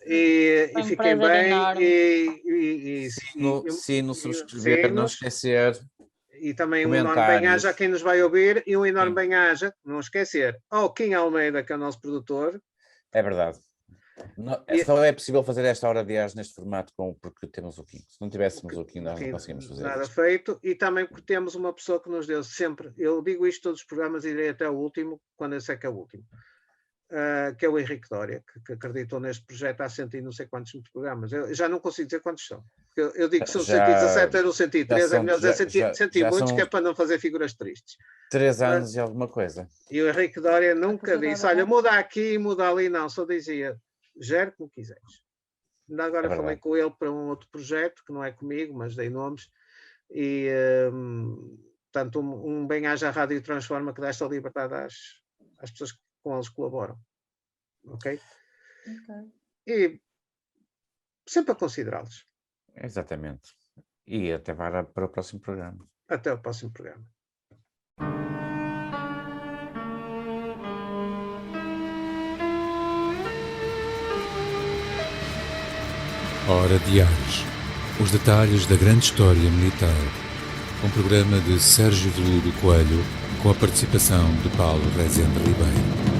E fiquem bem. Se nos subscrever, não esquecer. E também um enorme bem-aja a quem nos vai ouvir e um enorme bem-aja, não esquecer, ao Kim Almeida, que é o nosso produtor. É verdade. Só é possível fazer esta hora de AS neste formato porque temos o Kim. Se não tivéssemos o Kim, nós não conseguimos fazer nada feito. E também porque temos uma pessoa que nos deu sempre, eu digo isto todos os programas e irei até o último, quando eu sei que é o último. Que é o Henrique Dória, que acreditou neste projeto há 100 e não sei quantos programas. Eu já não consigo dizer quantos são. Eu digo que são 117 ou 103, é melhor dizer 100 e muitos, que é para não fazer figuras tristes. 3 anos e alguma coisa. E o Henrique Dória nunca disse, olha, muda aqui, muda ali, não, só dizia, gere como quiseres. Ainda agora falei com ele para um outro projeto, que não é comigo, mas dei nomes, e portanto um bem-aja à Rádio Transforma que dá esta liberdade às pessoas que com eles colaboram. Ok? E sempre a considerá-los. Exatamente. E até para o próximo programa. Até o próximo programa. Hora de Ares. Os detalhes da grande história militar. Um programa de Sérgio Veludo Coelho com a participação de Paulo Rezende Ribeiro.